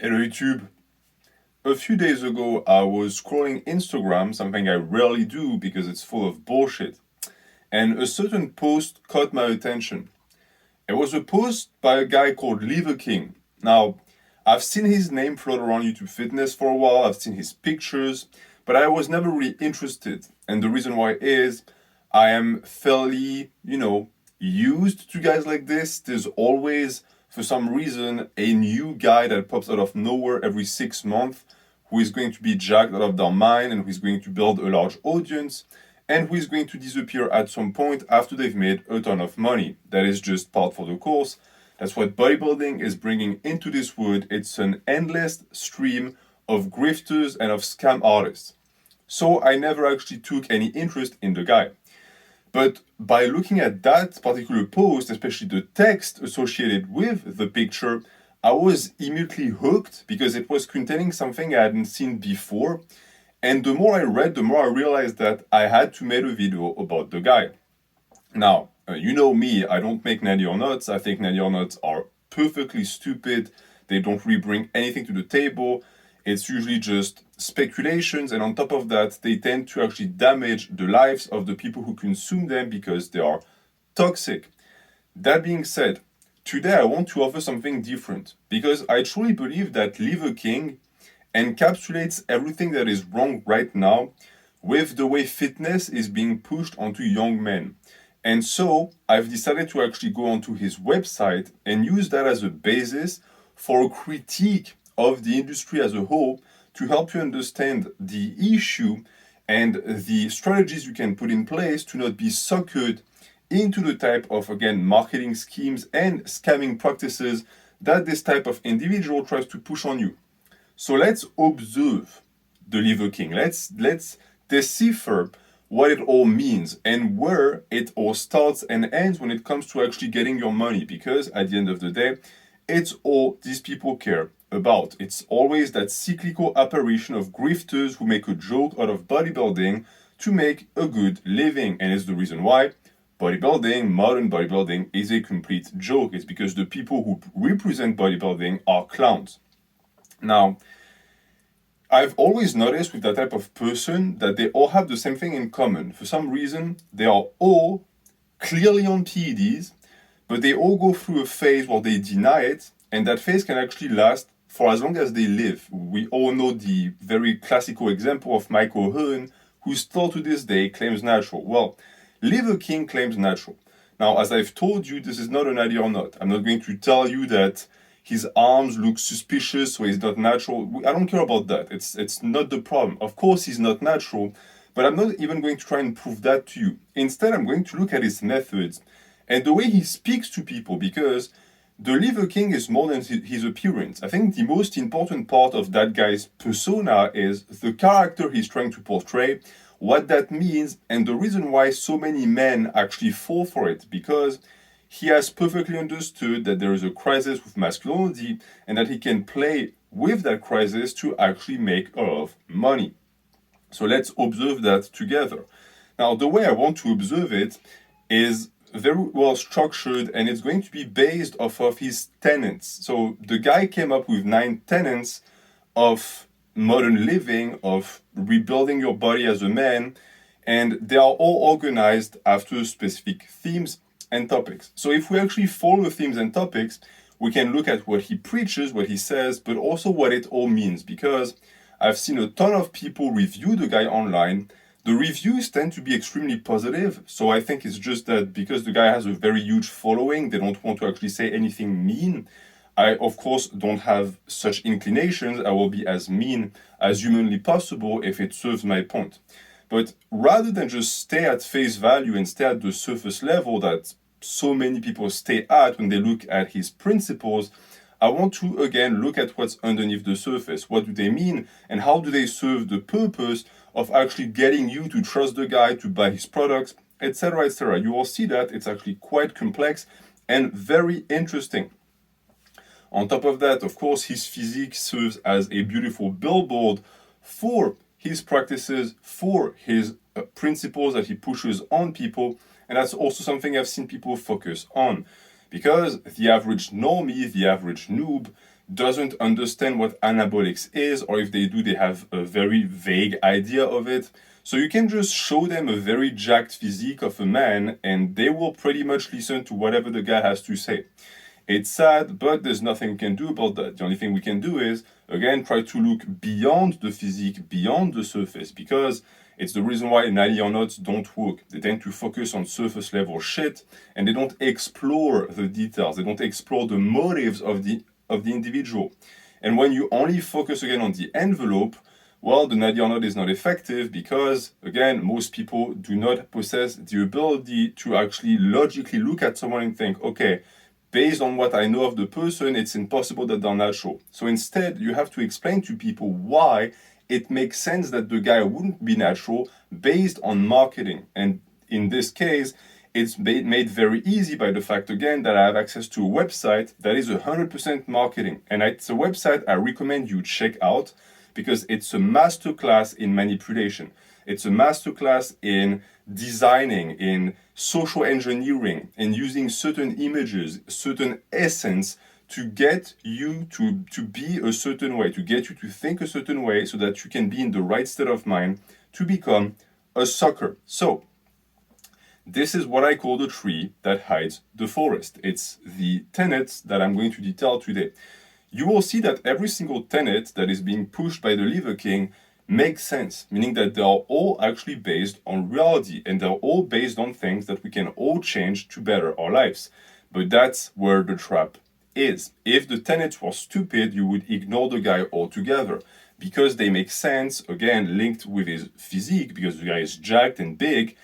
Hello YouTube. A few days ago, I was scrolling Instagram, something I rarely do because it's full of bullshit, and a certain post caught my attention. It was a post by a guy called Liver King. Now, I've seen his name float around YouTube Fitness for a while, I've seen his pictures, but I was never really interested. And the reason why is I am fairly, used to guys like this. There's always, for some reason, a new guy that pops out of nowhere every 6 months who is going to be jacked out of their mind and who is going to build a large audience and who is going to disappear at some point after they've made a ton of money. That is just part for the course. That's what bodybuilding is bringing into this world. It's an endless stream of grifters and of scam artists. So I never actually took any interest in the guy. But by looking at that particular post, especially the text associated with the picture, I was immediately hooked because it was containing something I hadn't seen before. And the more I read, the more I realized that I had to make a video about the guy. Now, you know me, I don't make natty or nuts. I think natty or nuts are perfectly stupid. They don't really bring anything to the table. It's usually just speculations, and on top of that, they tend to actually damage the lives of the people who consume them because they are toxic. That being said, today I want to offer something different because I truly believe that Liver King encapsulates everything that is wrong right now with the way fitness is being pushed onto young men. And so I've decided to actually go onto his website and use that as a basis for a critique of the industry as a whole to help you understand the issue and the strategies you can put in place to not be suckered into the type of, again, marketing schemes and scamming practices that this type of individual tries to push on you. So let's observe the Liver King. Let's decipher what it all means and where it all starts and ends when it comes to actually getting your money, because at the end of the day, it's all these people care about. It's always that cyclical apparition of grifters who make a joke out of bodybuilding to make a good living. And it's the reason why bodybuilding, modern bodybuilding, is a complete joke. It's because the people who represent bodybuilding are clowns. Now, I've always noticed with that type of person that they all have the same thing in common. For some reason, they are all clearly on PEDs, but they all go through a phase where they deny it, and that phase can actually last for as long as they live. We all know the very classical example of Michael Hearn, who still to this day claims natural. Well, Liver King claims natural. Now, as I've told you, this is not an idea or not. I'm not going to tell you that his arms look suspicious, so he's not natural. I don't care about that. It's not the problem. Of course, he's not natural, but I'm not even going to try and prove that to you. Instead, I'm going to look at his methods and the way he speaks to people, because the Liver King is more than his appearance. I think the most important part of that guy's persona is the character he's trying to portray, what that means, and the reason why so many men actually fall for it, because he has perfectly understood that there is a crisis with masculinity and that he can play with that crisis to actually make a lot of money. So let's observe that together. Now, the way I want to observe it is very well structured, and it's going to be based off of his tenets. So the guy came up with 9 tenets of modern living, of rebuilding your body as a man, and they are all organized after specific themes and topics. So if we actually follow the themes and topics, we can look at what he preaches, what he says, but also what it all means, because I've seen a ton of people review the guy online. The reviews tend to be extremely positive, so I think it's just that because the guy has a very huge following, they don't want to actually say anything mean. I, of course, don't have such inclinations. I will be as mean as humanly possible if it serves my point. But rather than just stay at face value and stay at the surface level that so many people stay at when they look at his principles, I want to again look at what's underneath the surface. What do they mean, and how do they serve the purpose of actually getting you to trust the guy, to buy his products, etc., etc. You will see that it's actually quite complex and very interesting. On top of that, of course, his physique serves as a beautiful billboard for his practices, for his principles that he pushes on people, and that's also something I've seen people focus on. Because the average normie, the average noob, doesn't understand what anabolics is, or if they do, they have a very vague idea of it. So you can just show them a very jacked physique of a man and they will pretty much listen to whatever the guy has to say. It's sad, but there's nothing we can do about that. The only thing we can do is, again, try to look beyond the physique, beyond the surface, because it's the reason why nationals don't work. They tend to focus on surface level shit and they don't explore the details. They don't explore the motives of the individual. And when you only focus again on the envelope, well, the national is not effective because, again, most people do not possess the ability to actually logically look at someone and think, okay, based on what I know of the person, it's impossible that they're natural. So instead, you have to explain to people why it makes sense that the guy wouldn't be natural based on marketing. And in this case, it's made very easy by the fact, again, that I have access to a website that is 100% marketing. And it's a website I recommend you check out because it's a masterclass in manipulation. It's a masterclass in designing, in social engineering, in using certain images, certain essence to get you to be a certain way, to get you to think a certain way so that you can be in the right state of mind to become a sucker. So, this is what I call the tree that hides the forest. It's the tenets that I'm going to detail today. You will see that every single tenet that is being pushed by the Liver King makes sense, meaning that they are all actually based on reality and they're all based on things that we can all change to better our lives. But that's where the trap is. If the tenets were stupid, you would ignore the guy altogether because they make sense, again, linked with his physique because the guy is jacked and big.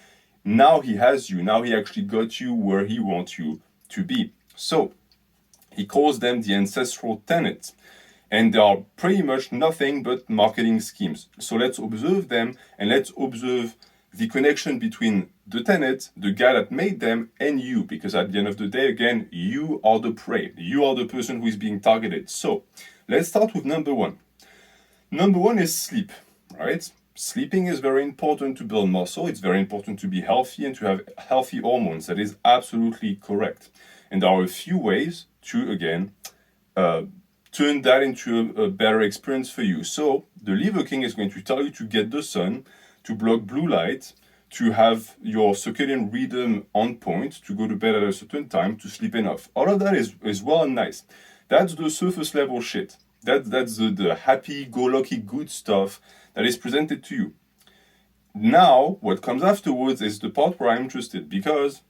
Now he has you. Now he actually got you where he wants you to be. So he calls them the ancestral tenets. And they are pretty much nothing but marketing schemes. So let's observe them and let's observe the connection between the tenet, the guy that made them, and you. Because at the end of the day, again, you are the prey. You are the person who is being targeted. So let's start with number one. Number one is sleep, right? Sleeping is very important to build muscle. It's very important to be healthy and to have healthy hormones. That is absolutely correct. And there are a few ways to, again, turn that into a better experience for you. So the Liver King is going to tell you to get the sun, to block blue light, to have your circadian rhythm on point, to go to bed at a certain time, to sleep enough. All of that is well and nice. That's the surface level shit. That's the happy-go-lucky good stuff that is presented to you. Now, what comes afterwards is the part where I'm interested, because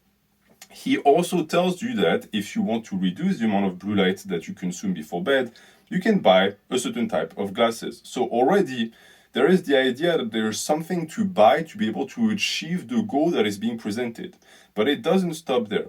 he also tells you that if you want to reduce the amount of blue light that you consume before bed, you can buy a certain type of glasses. So already there is the idea that there is something to buy to be able to achieve the goal that is being presented. But it doesn't stop there.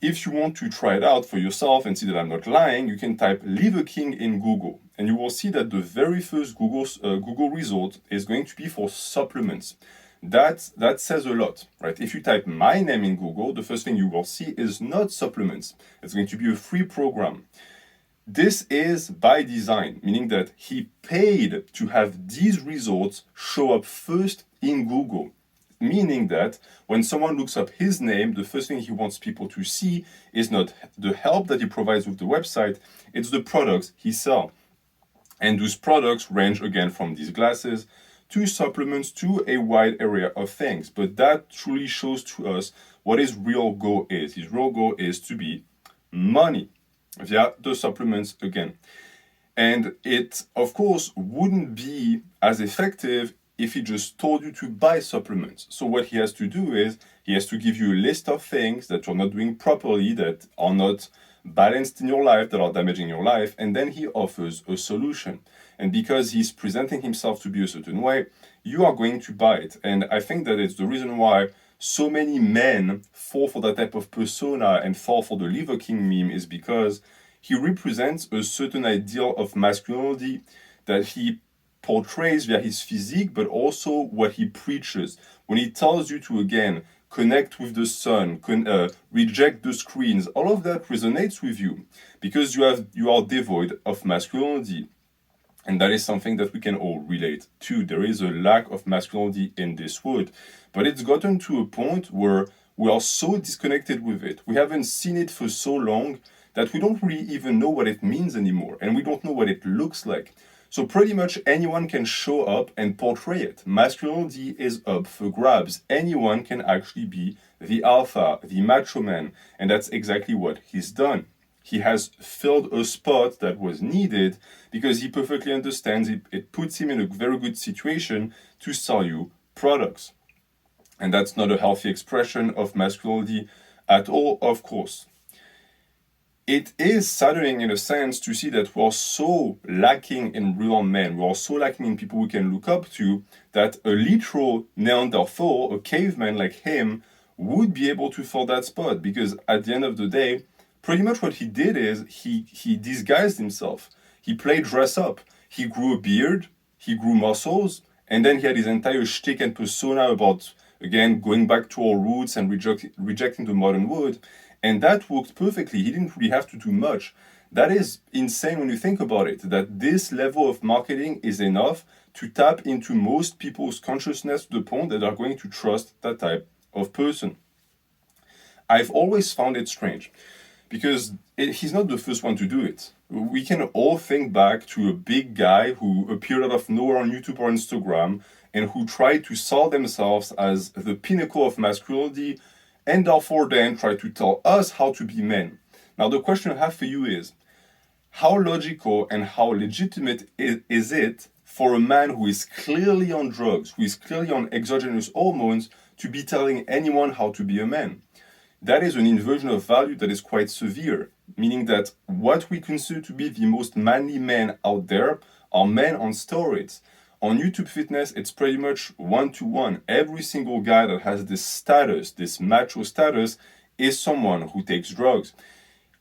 If you want to try it out for yourself and see that I'm not lying, you can type Liver King in Google. And you will see that the very first Google result is going to be for supplements. That says a lot, right? If you type my name in Google, the first thing you will see is not supplements. It's going to be a free program. This is by design, meaning that he paid to have these results show up first in Google. Meaning that when someone looks up his name, the first thing he wants people to see is not the help that he provides with the website, it's the products he sells. And those products range again from these glasses to supplements to a wide area of things. But that truly shows to us what his real goal is. His real goal is to be money via the supplements again. And it, of course, wouldn't be as effective if he just told you to buy supplements. So what he has to do is he has to give you a list of things that you're not doing properly, that are not balanced in your life, that are damaging your life, and then he offers a solution. And because he's presenting himself to be a certain way, you are going to buy it. And I think that it's the reason why so many men fall for that type of persona and fall for the Liver King meme, is because he represents a certain ideal of masculinity that he portrays via his physique, but also what he preaches. When he tells you to, again, connect with the sun, reject the screens, all of that resonates with you because you are devoid of masculinity. And that is something that we can all relate to. There is a lack of masculinity in this world, but it's gotten to a point where we are so disconnected with it. We haven't seen it for so long that we don't really even know what it means anymore, and we don't know what it looks like. So pretty much anyone can show up and portray it. Masculinity is up for grabs. Anyone can actually be the alpha, the macho man, and that's exactly what he's done. He has filled a spot that was needed because he perfectly understands it puts him in a very good situation to sell you products. And that's not a healthy expression of masculinity at all, of course. It is saddening in a sense to see that we're so lacking in real men, we're so lacking in people we can look up to, that a literal Neanderthal, a caveman like him, would be able to fill that spot. Because at the end of the day, pretty much what he did is he disguised himself. He played dress up. He grew a beard, he grew muscles, and then he had his entire shtick and persona about, again, going back to our roots and rejecting the modern world. And that worked perfectly. He didn't really have to do much. That is insane when you think about it, that this level of marketing is enough to tap into most people's consciousness to the point that they're going to trust that type of person. I've always found it strange because he's not the first one to do it. We can all think back to a big guy who appeared out of nowhere on YouTube or Instagram and who tried to sell themselves as the pinnacle of masculinity, and therefore then try to tell us how to be men. Now the question I have for you is, how logical and how legitimate is it for a man who is clearly on drugs, who is clearly on exogenous hormones, to be telling anyone how to be a man? That is an inversion of value that is quite severe, meaning that what we consider to be the most manly men out there are men on steroids. On YouTube Fitness, it's pretty much one-to-one. Every single guy that has this status, this macho status, is someone who takes drugs.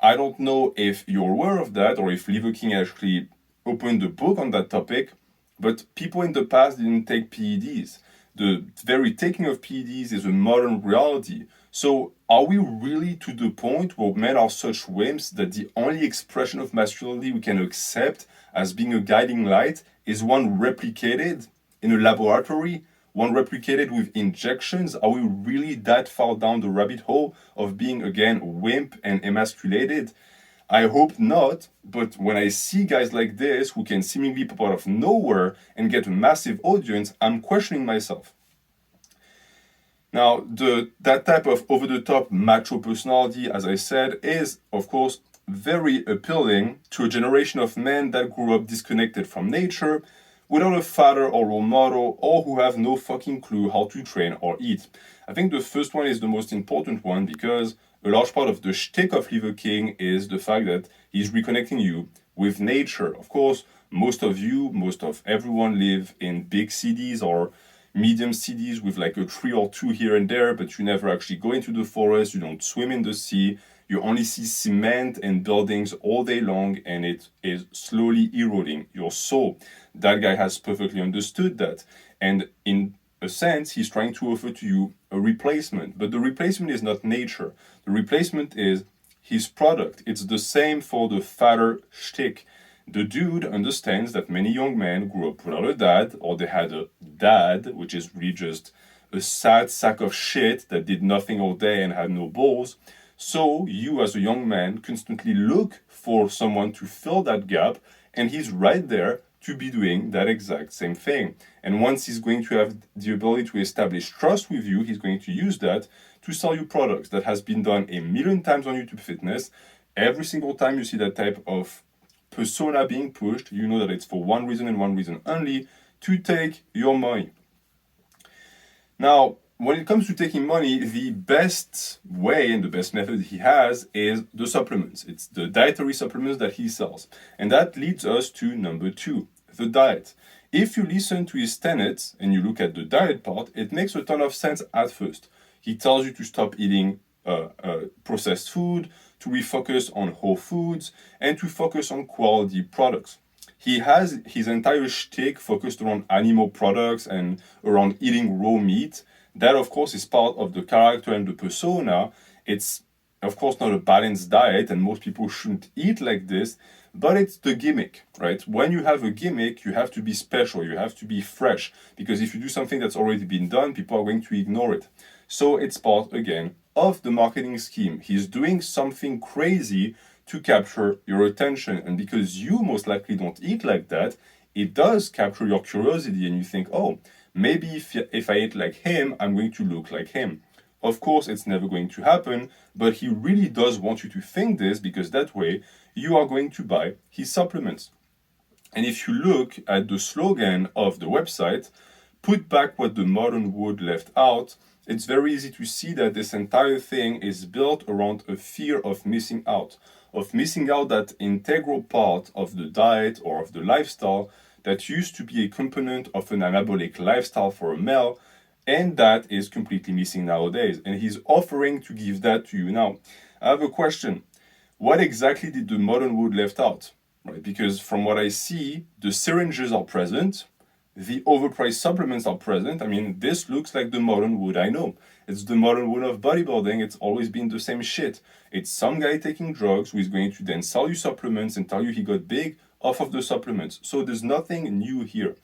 I don't know if you're aware of that or if Liver King actually opened a book on that topic, but people in the past didn't take PEDs. The very taking of PEDs is a modern reality. So are we really to the point where men are such wimps that the only expression of masculinity we can accept as being a guiding light is one replicated in a laboratory, one replicated with injections? Are we really that far down the rabbit hole of being, again, wimp and emasculated? I hope not, but when I see guys like this who can seemingly pop out of nowhere and get a massive audience, I'm questioning myself. Now, that type of over-the-top macho personality, as I said, is, of course, very appealing to a generation of men that grew up disconnected from nature, without a father or role model, or who have no fucking clue how to train or eat. I think the first one is the most important one because a large part of the shtick of Liver King is the fact that he's reconnecting you with nature. Of course, most of everyone live in big cities or medium cities with like a tree or two here and there, but you never actually go into the forest, you don't swim in the sea, you only see cement and buildings all day long, and it is slowly eroding your soul. That guy has perfectly understood that. And in a sense, he's trying to offer to you a replacement. But the replacement is not nature. The replacement is his product. It's the same for the fatter shtick. The dude understands that many young men grew up without a dad, or they had a dad, which is really just a sad sack of shit that did nothing all day and had no balls. So you as a young man constantly look for someone to fill that gap, and he's right there to be doing that exact same thing. And once he's going to have the ability to establish trust with you, he's going to use that to sell you products. That has been done a million times on YouTube Fitness. Every single time you see that type of persona being pushed, you know that it's for one reason and one reason only, to take your money. Now, when it comes to taking money, the best way and the best method he has is the supplements. It's the dietary supplements that he sells. And that leads us to number 2, the diet. If you listen to his tenets and you look at the diet part, it makes a ton of sense at first. He tells you to stop eating processed food, to refocus on whole foods, and to focus on quality products. He has his entire shtick focused around animal products and around eating raw meat. That, of course, is part of the character and the persona. It's, of course, not a balanced diet, and most people shouldn't eat like this, but it's the gimmick, right? When you have a gimmick, you have to be special, you have to be fresh, because if you do something that's already been done, people are going to ignore it. So it's part, again, of the marketing scheme. He's doing something crazy to capture your attention. And because you most likely don't eat like that, it does capture your curiosity and you think, oh, maybe if I eat like him, I'm going to look like him. Of course, it's never going to happen, but he really does want you to think this because that way you are going to buy his supplements. And if you look at the slogan of the website, put back what the modern world left out, it's very easy to see that this entire thing is built around a fear of missing out that integral part of the diet or of the lifestyle that used to be a component of an anabolic lifestyle for a male, and that is completely missing nowadays. And he's offering to give that to you. Now, I have a question. What exactly did the modern world left out? Right? Because from what I see, the syringes are present, the overpriced supplements are present. I mean, this looks like the modern wood I know. It's the modern wood of bodybuilding. It's always been the same shit. It's some guy taking drugs who is going to then sell you supplements and tell you he got big off of the supplements. So there's nothing new here.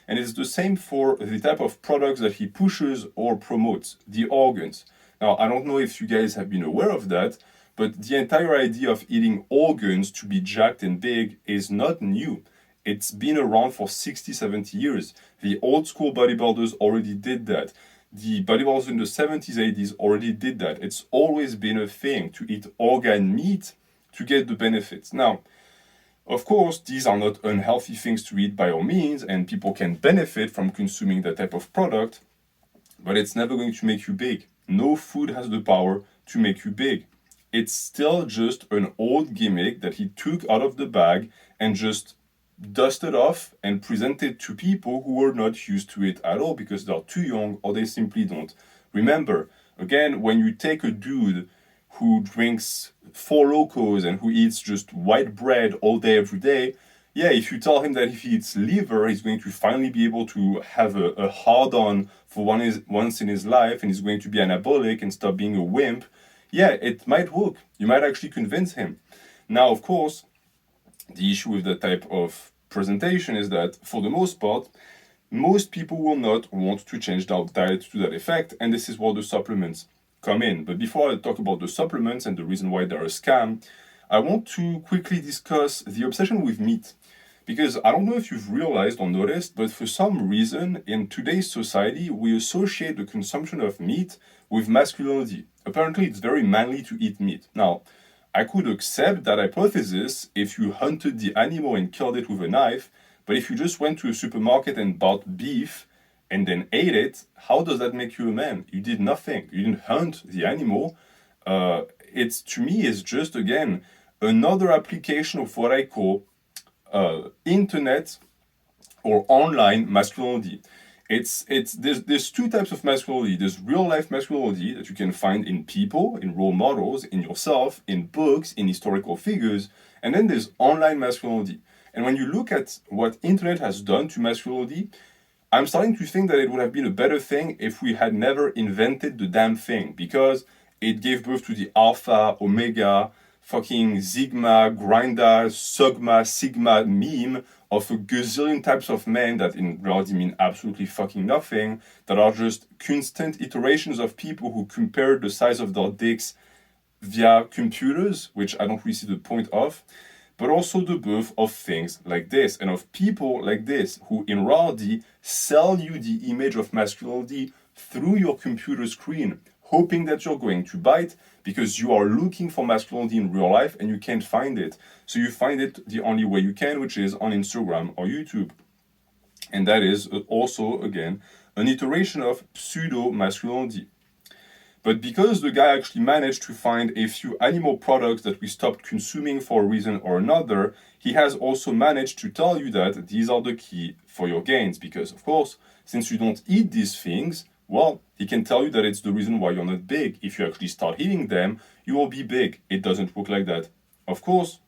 And it's the same for the type of products that he pushes or promotes, the organs. Now, I don't know if you guys have been aware of that, but the entire idea of eating organs to be jacked and big is not new. It's been around for 60, 70 years. The old school bodybuilders already did that. The bodybuilders in the 70s, 80s already did that. It's always been a thing to eat organ meat to get the benefits. Now, of course, these are not unhealthy things to eat by all means, and people can benefit from consuming that type of product, but it's never going to make you big. No food has the power to make you big. It's still just an old gimmick that he took out of the bag and just dusted off and presented to people who were not used to it at all because they're too young or they simply don't remember. Again, when you take a dude who drinks Four Locos and who eats just white bread all day every day, yeah, if you tell him that if he eats liver, he's going to finally be able to have a hard-on for once in his life and he's going to be anabolic and stop being a wimp, yeah, it might work. You might actually convince him. Now, of course, the issue with that type of presentation is that, for the most part, most people will not want to change their diet to that effect, and this is where the supplements come in. But before I talk about the supplements and the reason why they're a scam, I want to quickly discuss the obsession with meat. Because I don't know if you've realized or noticed, but for some reason, in today's society, we associate the consumption of meat with masculinity. Apparently, it's very manly to eat meat. Now, I could accept that hypothesis if you hunted the animal and killed it with a knife, but if you just went to a supermarket and bought beef and then ate it, how does that make you a man? You did nothing. You didn't hunt the animal. It's, to me, is just, again, another application of what I call internet or online masculinity. There's two types of masculinity. There's real life masculinity that you can find in people, in role models, in yourself, in books, in historical figures, and then there's online masculinity. And when you look at what internet has done to masculinity, I'm starting to think that it would have been a better thing if we had never invented the damn thing, because it gave birth to the alpha, omega, fucking Sigma, Grinda, Sogma, Sigma meme of a gazillion types of men that in reality mean absolutely fucking nothing, that are just constant iterations of people who compare the size of their dicks via computers, which I don't really see the point of, but also the birth of things like this, and of people like this, who in reality sell you the image of masculinity through your computer screen, hoping that you're going to bite, because you are looking for masculinity in real life and you can't find it. So you find it the only way you can, which is on Instagram or YouTube. And that is also, again, an iteration of pseudo-masculinity. But because the guy actually managed to find a few animal products that we stopped consuming for a reason or another, he has also managed to tell you that these are the key for your gains. Because, of course, since you don't eat these things, well, he can tell you that it's the reason why you're not big. If you actually start eating them, you will be big. It doesn't work like that. Of course,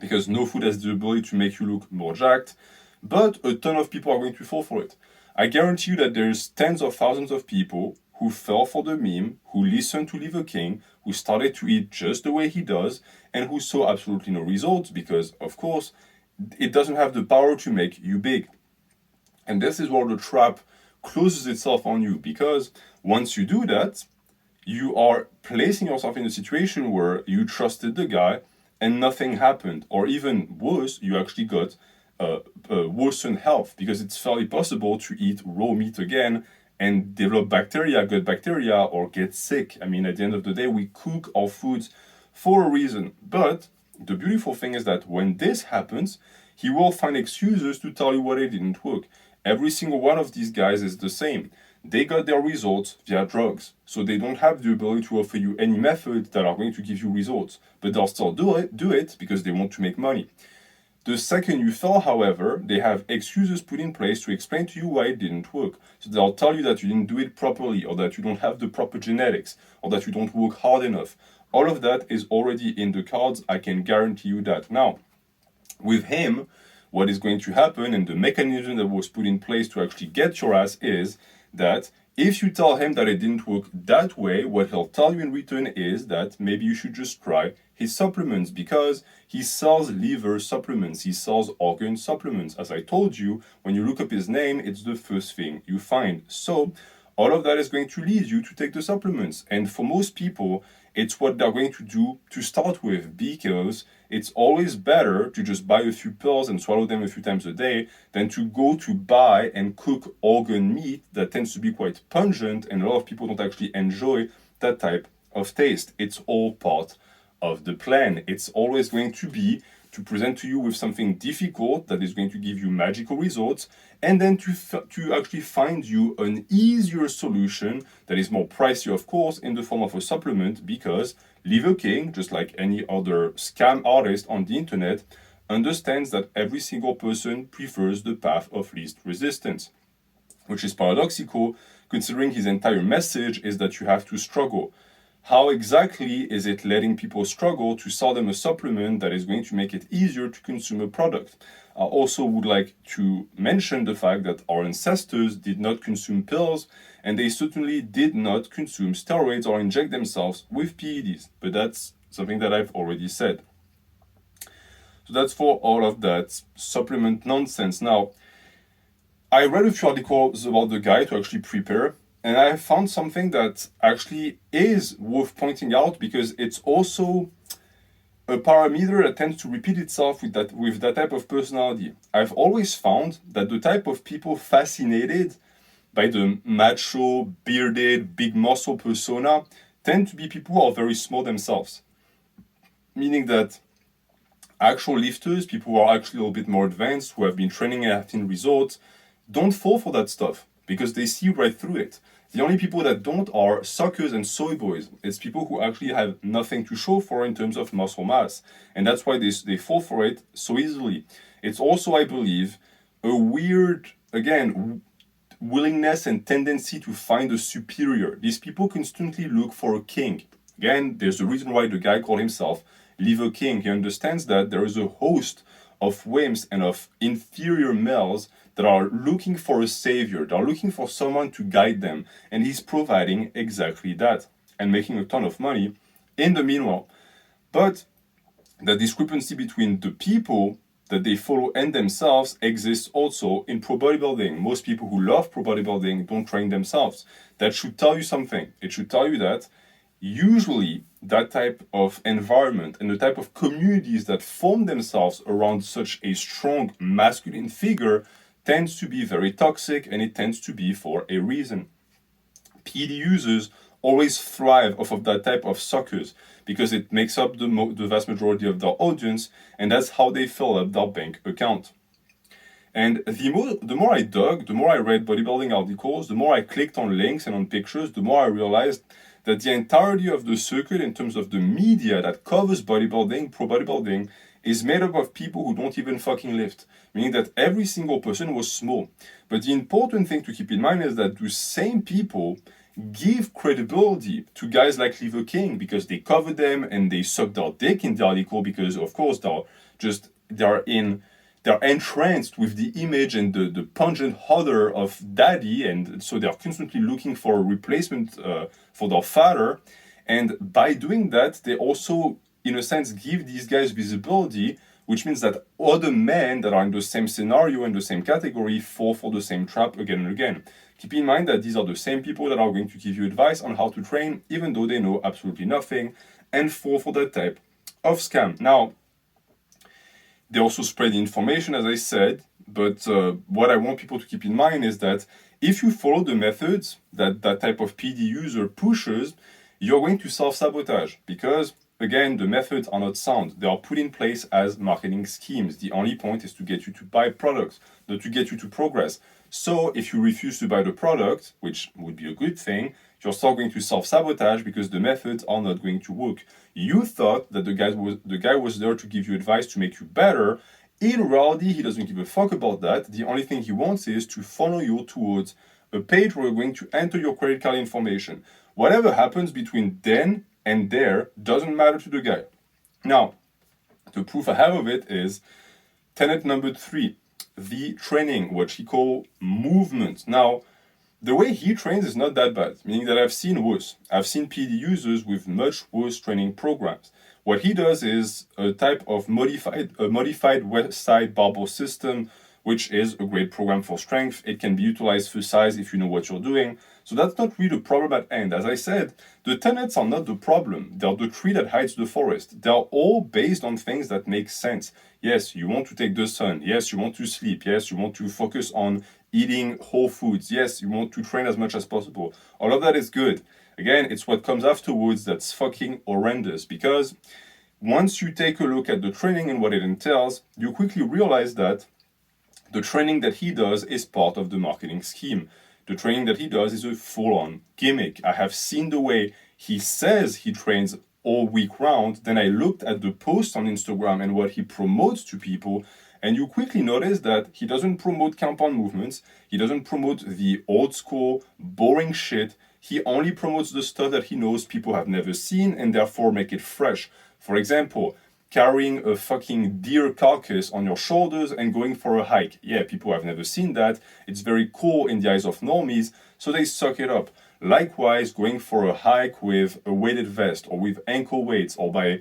because no food has the ability to make you look more jacked, but a ton of people are going to fall for it. I guarantee you that there's tens of thousands of people who fell for the meme, who listened to Liver King, who started to eat just the way he does, and who saw absolutely no results because, of course, it doesn't have the power to make you big. And this is where the trap closes itself on you, because once you do that, you are placing yourself in a situation where you trusted the guy and nothing happened. Or even worse, you actually got worsened health, because it's fairly possible to eat raw meat again and develop bacteria, gut bacteria, or get sick. I mean, at the end of the day, we cook our foods for a reason. But the beautiful thing is that when this happens, he will find excuses to tell you what it didn't work. Every single one of these guys is the same. They got their results via drugs, so they don't have the ability to offer you any methods that are going to give you results. But they'll still do it because they want to make money. The second you fail, however, they have excuses put in place to explain to you why it didn't work. So they'll tell you that you didn't do it properly, or that you don't have the proper genetics, or that you don't work hard enough. All of that is already in the cards, I can guarantee you that. Now, with him, what is going to happen, and the mechanism that was put in place to actually get your ass, is that if you tell him that it didn't work that way, what he'll tell you in return is that maybe you should just try his supplements, because he sells liver supplements, he sells organ supplements. As I told you, when you look up his name, it's the first thing you find. So all of that is going to lead you to take the supplements. And for most people, it's what they're going to do to start with, because it's always better to just buy a few pills and swallow them a few times a day than to go to buy and cook organ meat that tends to be quite pungent, and a lot of people don't actually enjoy that type of taste. It's all part of the plan. It's always going to be to present to you with something difficult that is going to give you magical results, and then to actually find you an easier solution that is more pricey, of course, in the form of a supplement, because Liver King, just like any other scam artist on the internet, understands that every single person prefers the path of least resistance, which is paradoxical considering his entire message is that you have to struggle. How exactly is it letting people struggle to sell them a supplement that is going to make it easier to consume a product? I also would like to mention the fact that our ancestors did not consume pills, and they certainly did not consume steroids or inject themselves with PEDs, but that's something that I've already said. So that's for all of that supplement nonsense. Now, I read a few articles about the guy to actually prepare, and I found something that actually is worth pointing out, because it's also a parameter that tends to repeat itself with that type of personality. I've always found that the type of people fascinated by the macho, bearded, big muscle persona tend to be people who are very small themselves. Meaning that actual lifters, people who are actually a little bit more advanced, who have been training and have seen results, don't fall for that stuff because they see right through it. The only people that don't are suckers and soy boys. It's people who actually have nothing to show for in terms of muscle mass. And that's why they fall for it so easily. It's also, I believe, a weird, again, willingness and tendency to find a superior. These people constantly look for a king. Again, there's a reason why the guy called himself Liver King. He understands that there is a host of wimps and of inferior males that are looking for a savior. They're looking for someone to guide them. And he's providing exactly that and making a ton of money in the meanwhile. But the discrepancy between the people that they follow and themselves exists also in pro bodybuilding. Most people who love pro bodybuilding don't train themselves. That should tell you something. It should tell you that usually that type of environment and the type of communities that form themselves around such a strong masculine figure tends to be very toxic, and it tends to be for a reason. PD users always thrive off of that type of suckers because it makes up the vast majority of their audience, and that's how they fill up their bank account. And the more I dug, the more I read bodybuilding articles, the more I clicked on links and on pictures, the more I realized that the entirety of the circuit in terms of the media that covers bodybuilding, pro bodybuilding, is made up of people who don't even fucking lift, meaning that every single person was small. But the important thing to keep in mind is that those same people give credibility to guys like Liver King because they cover them and they suck their dick in the article because, of course, they're entranced with the image and the pungent odor of daddy, and so they're constantly looking for a replacement for their father. And by doing that, they also, in a sense, give these guys visibility, which means that other men that are in the same scenario, in the same category, fall for the same trap again and again. Keep in mind that these are the same people that are going to give you advice on how to train, even though they know absolutely nothing, and fall for that type of scam. Now, they also spread the information, as I said, but what I want people to keep in mind is that if you follow the methods that that type of PD user pushes, you're going to self-sabotage because, again, the methods are not sound. They are put in place as marketing schemes. The only point is to get you to buy products, not to get you to progress. So if you refuse to buy the product, which would be a good thing, you're still going to self-sabotage because the methods are not going to work. You thought that the guy was there to give you advice to make you better. In reality, he doesn't give a fuck about that. The only thing he wants is to funnel you towards a page where you're going to enter your credit card information. Whatever happens between then and there doesn't matter to the guy. Now, the proof I have of it is tenet number 3, the training, what he call movement. Now, the way he trains is not that bad, meaning that I've seen worse. I've seen PD users with much worse training programs. What he does is a type of modified West Side barbell system, which is a great program for strength. It can be utilized for size if you know what you're doing. So that's not really the problem at end. As I said, the tenets are not the problem. They're the tree that hides the forest. They're all based on things that make sense. Yes, you want to take the sun. Yes, you want to sleep. Yes, you want to focus on eating whole foods. Yes, you want to train as much as possible. All of that is good. Again, it's what comes afterwards that's fucking horrendous, because once you take a look at the training and what it entails, you quickly realize that the training that he does is part of the marketing scheme. The training that he does is a full-on gimmick. I have seen the way he says he trains all week round. Then I looked at the post on Instagram and what he promotes to people, and you quickly notice that he doesn't promote compound movements. He doesn't promote the old school, boring shit. He only promotes the stuff that he knows people have never seen and therefore make it fresh. For example, carrying a fucking deer carcass on your shoulders and going for a hike. Yeah, people have never seen that. It's very cool in the eyes of normies, so they suck it up. Likewise, going for a hike with a weighted vest or with ankle weights or by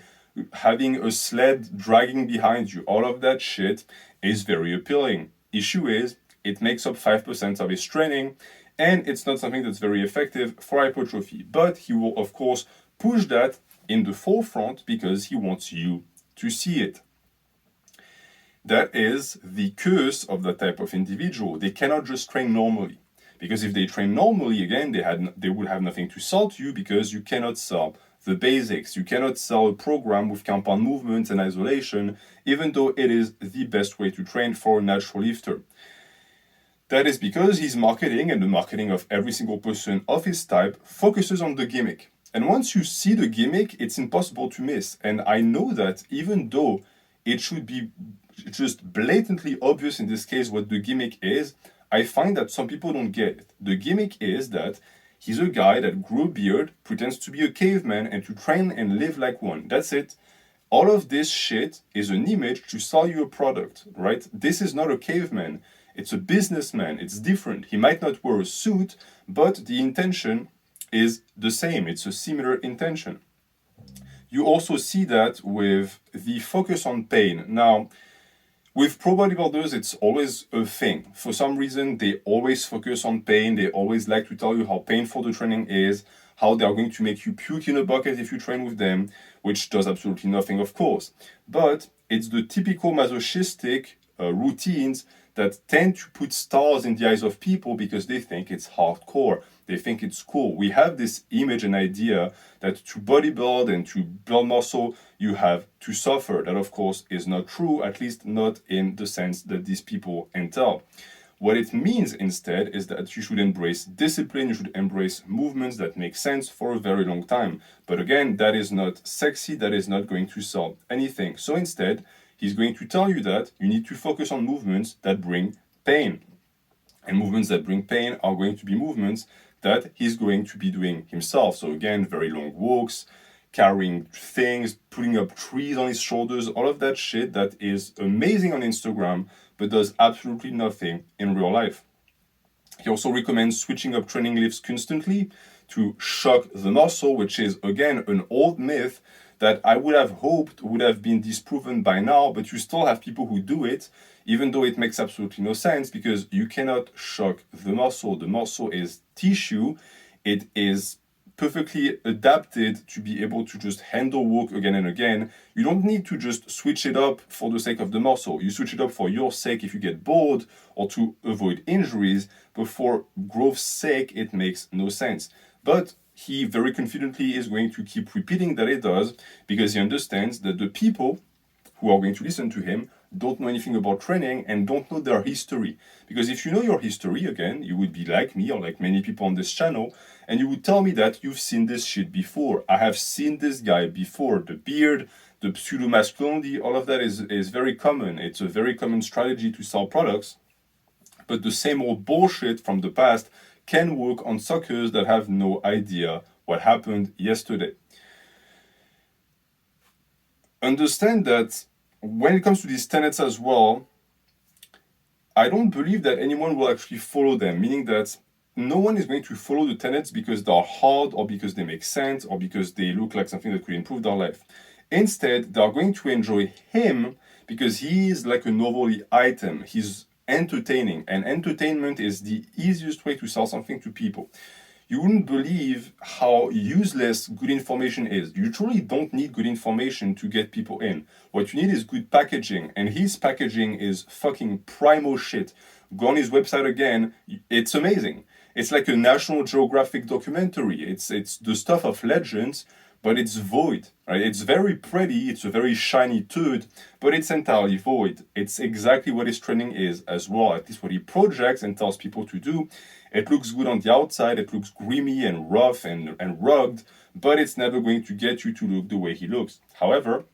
having a sled dragging behind you, all of that shit is very appealing. Issue is, it makes up 5% of his training, and it's not something that's very effective for hypertrophy. But he will, of course, push that in the forefront because he wants you to see it. That is the curse of that type of individual. They cannot just train normally. Because if they train normally, again, they would have nothing to sell to you because you cannot sell the basics. You cannot sell a program with compound movements and isolation, even though it is the best way to train for a natural lifter. That is because his marketing and the marketing of every single person of his type focuses on the gimmick. And once you see the gimmick, it's impossible to miss. And I know that even though it should be just blatantly obvious in this case what the gimmick is, I find that some people don't get it. The gimmick is that he's a guy that grew a beard, pretends to be a caveman, and to train and live like one. That's it. All of this shit is an image to sell you a product, right? This is not a caveman. It's a businessman. It's different. He might not wear a suit, but the intention is the same. It's a similar intention. You also see that with the focus on pain. Now, with pro bodybuilders, it's always a thing. For some reason, they always focus on pain. They always like to tell you how painful the training is, how they are going to make you puke in a bucket if you train with them, which does absolutely nothing, of course. But it's the typical masochistic routines that tend to put stars in the eyes of people because they think it's hardcore. They think it's cool. We have this image and idea that to bodybuild and to build muscle, you have to suffer. That, of course, is not true, at least not in the sense that these people entail. What it means instead is that you should embrace discipline, you should embrace movements that make sense for a very long time. But again, that is not sexy, that is not going to solve anything. So instead, he's going to tell you that you need to focus on movements that bring pain. And movements that bring pain are going to be movements that he's going to be doing himself. So again, very long walks, carrying things, putting up trees on his shoulders, all of that shit that is amazing on Instagram, but does absolutely nothing in real life. He also recommends switching up training lifts constantly to shock the muscle, which is, again, an old myth that I would have hoped would have been disproven by now, but you still have people who do it, even though it makes absolutely no sense, because you cannot shock the muscle. The muscle is tissue. It is perfectly adapted to be able to just handle work again and again. You don't need to just switch it up for the sake of the muscle. You switch it up for your sake if you get bored or to avoid injuries, but for growth's sake, it makes no sense. But he very confidently is going to keep repeating that it does because he understands that the people who are going to listen to him don't know anything about training and don't know their history. Because if you know your history, again, you would be like me or like many people on this channel, and you would tell me that you've seen this shit before. I have seen this guy before. The beard, the pseudo-masculinity, all of that is very common. It's a very common strategy to sell products. But the same old bullshit from the past can work on suckers that have no idea what happened yesterday. Understand that when it comes to these tenets as well, I don't believe that anyone will actually follow them, meaning that no one is going to follow the tenets because they are hard or because they make sense or because they look like something that could improve their life. Instead, they are going to enjoy him because he is like a novelty item. He's entertaining, and entertainment is the easiest way to sell something to people. You wouldn't believe how useless good information is. You truly don't need good information to get people in. What you need is good packaging, and his packaging is fucking primo shit. Go on his website again, it's amazing. It's like a National Geographic documentary. It's the stuff of legends, but it's void, right? It's very pretty, it's a very shiny turd, but it's entirely void. It's exactly what his training is as well, at least what he projects and tells people to do. It looks good on the outside, it looks grimy and rough and rugged, but it's never going to get you to look the way he looks. However,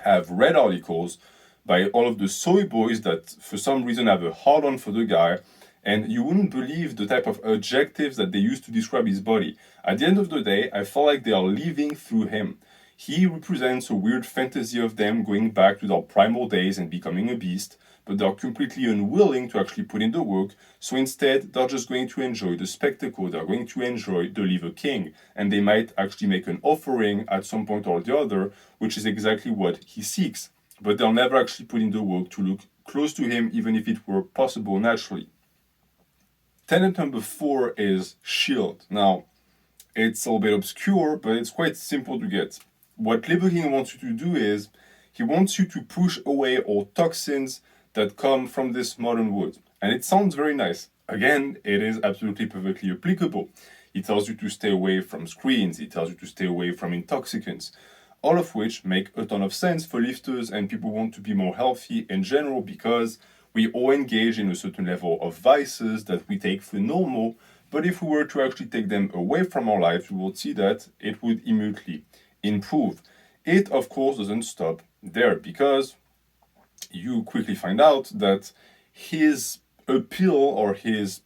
I've read articles by all of the soy boys that for some reason have a hard-on for the guy, and you wouldn't believe the type of adjectives that they use to describe his body. At the end of the day, I feel like they are living through him. He represents a weird fantasy of them going back to their primal days and becoming a beast, but they're completely unwilling to actually put in the work, so instead they're just going to enjoy the spectacle, they're going to enjoy the liver king, and they might actually make an offering at some point or the other, which is exactly what he seeks. But they'll never actually put in the work to look close to him, even if it were possible naturally. Tenet number 4 is shield. Now, it's a little bit obscure, but it's quite simple to get. What Liver King wants you to do is, he wants you to push away all toxins that come from this modern world. And it sounds very nice. Again, it is absolutely perfectly applicable. He tells you to stay away from screens, he tells you to stay away from intoxicants, all of which make a ton of sense for lifters and people who want to be more healthy in general, because we all engage in a certain level of vices that we take for normal, but if we were to actually take them away from our lives, we would see that it would immediately improve. It, of course, doesn't stop there, because you quickly find out that his appeal or his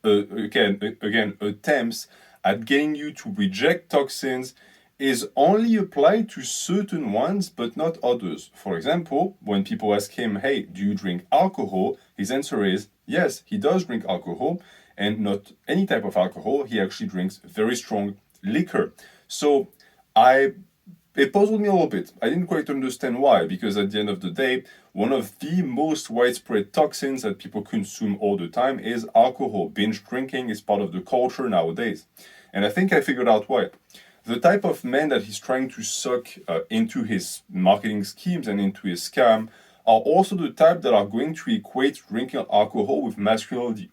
again attempts at getting you to reject toxins is only applied to certain ones but not others. For example, when people ask him, hey, do you drink alcohol? His answer is yes, he does drink alcohol, and not any type of alcohol. He actually drinks very strong liquor. So it puzzled me a little bit. I didn't quite understand why, because at the end of the day, one of the most widespread toxins that people consume all the time is alcohol. Binge drinking is part of the culture nowadays. And I think I figured out why. The type of men that he's trying to suck into his marketing schemes and into his scam are also the type that are going to equate drinking alcohol with masculinity.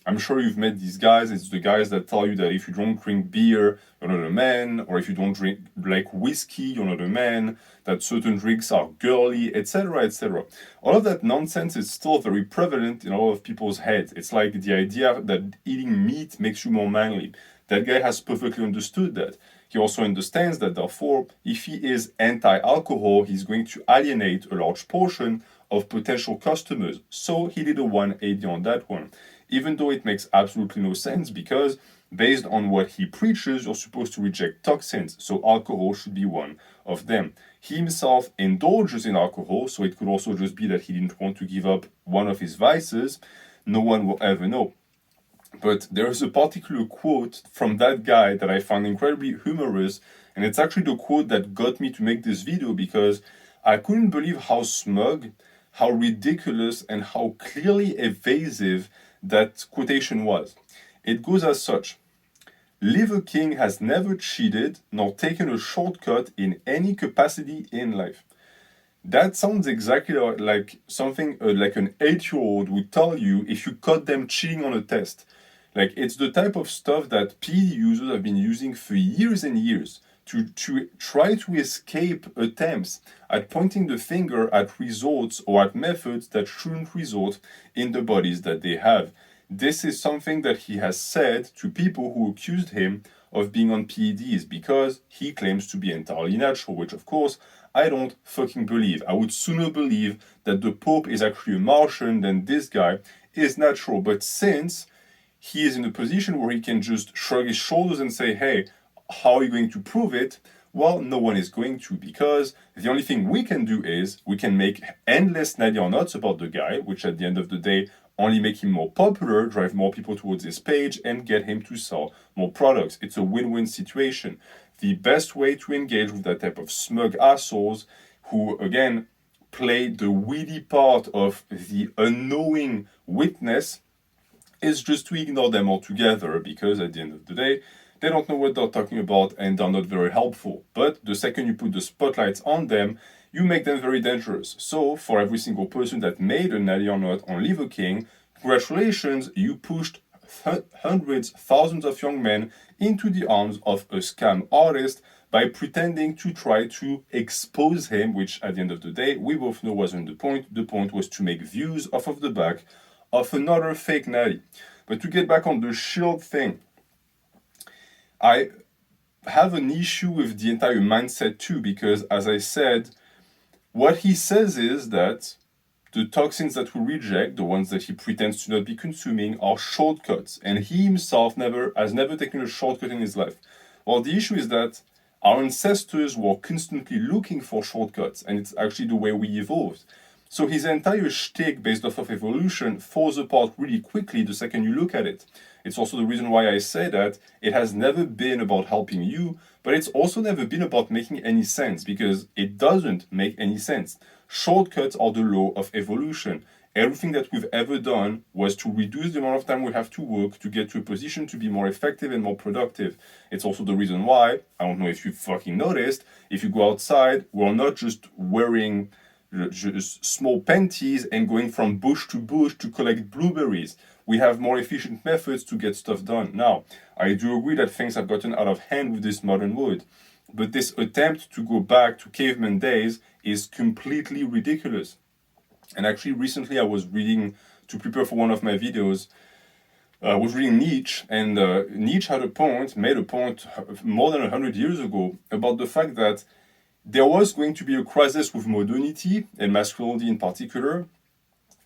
I'm sure you've met these guys. It's the guys that tell you that if you don't drink beer, you're not a man, or if you don't drink like whiskey, you're not a man, that certain drinks are girly, etc., etc. All of that nonsense is still very prevalent in a lot of people's heads. It's like the idea that eating meat makes you more manly. That guy has perfectly understood that. He also understands that, therefore, if he is anti-alcohol, he's going to alienate a large portion of potential customers. So he did a 180 on that one. Even though it makes absolutely no sense, because based on what he preaches, you're supposed to reject toxins, so alcohol should be one of them. He himself indulges in alcohol, so it could also just be that he didn't want to give up one of his vices. No one will ever know. But there is a particular quote from that guy that I found incredibly humorous, and it's actually the quote that got me to make this video, because I couldn't believe how smug, how ridiculous, and how clearly evasive that quotation was. It goes as such: Liver King has never cheated nor taken a shortcut in any capacity in life. That sounds exactly like something like an 8-year-old would tell you if you caught them cheating on a test. Like, it's the type of stuff that PD users have been using for years and years to try to escape attempts at pointing the finger at results or at methods that shouldn't result in the bodies that they have. This is something that he has said to people who accused him of being on PEDs because he claims to be entirely natural, which of course I don't fucking believe. I would sooner believe that the Pope is actually a Martian than this guy is natural. But since he is in a position where he can just shrug his shoulders and say, hey, how are you going to prove it? Well, no one is going to, because the only thing we can do is we can make endless Nadia nuts about the guy, which at the end of the day only make him more popular, drive more people towards his page, and get him to sell more products. It's a win-win situation. The best way to engage with that type of smug assholes who, again, play the weedy part of the unknowing witness is just to ignore them altogether, because at the end of the day, they don't know what they're talking about and they're not very helpful. But the second you put the spotlights on them, you make them very dangerous. So for every single person that made a Natty or Not on Liver King, congratulations, you pushed hundreds, thousands of young men into the arms of a scam artist by pretending to try to expose him, which at the end of the day, we both know wasn't the point. The point was to make views off of the back of another fake Natty. But to get back on the shield thing, I have an issue with the entire mindset too, because as I said, what he says is that the toxins that we reject, the ones that he pretends to not be consuming, are shortcuts, and he himself has never taken a shortcut in his life. Well, the issue is that our ancestors were constantly looking for shortcuts, and it's actually the way we evolved. So his entire shtick based off of evolution falls apart really quickly the second you look at it. It's also the reason why I say that it has never been about helping you, but it's also never been about making any sense, because it doesn't make any sense. Shortcuts are the law of evolution. Everything that we've ever done was to reduce the amount of time we have to work to get to a position to be more effective and more productive. It's also the reason why, I don't know if you fucking noticed, if you go outside, we're not just wearing just small panties and going from bush to collect blueberries. We have more efficient methods to get stuff done. Now, I do agree that things have gotten out of hand with this modern world, but this attempt to go back to caveman days is completely ridiculous. And actually, recently I was reading, to prepare for one of my videos, I was reading Nietzsche, and Nietzsche made a point more than 100 years ago about the fact that there was going to be a crisis with modernity, and masculinity in particular,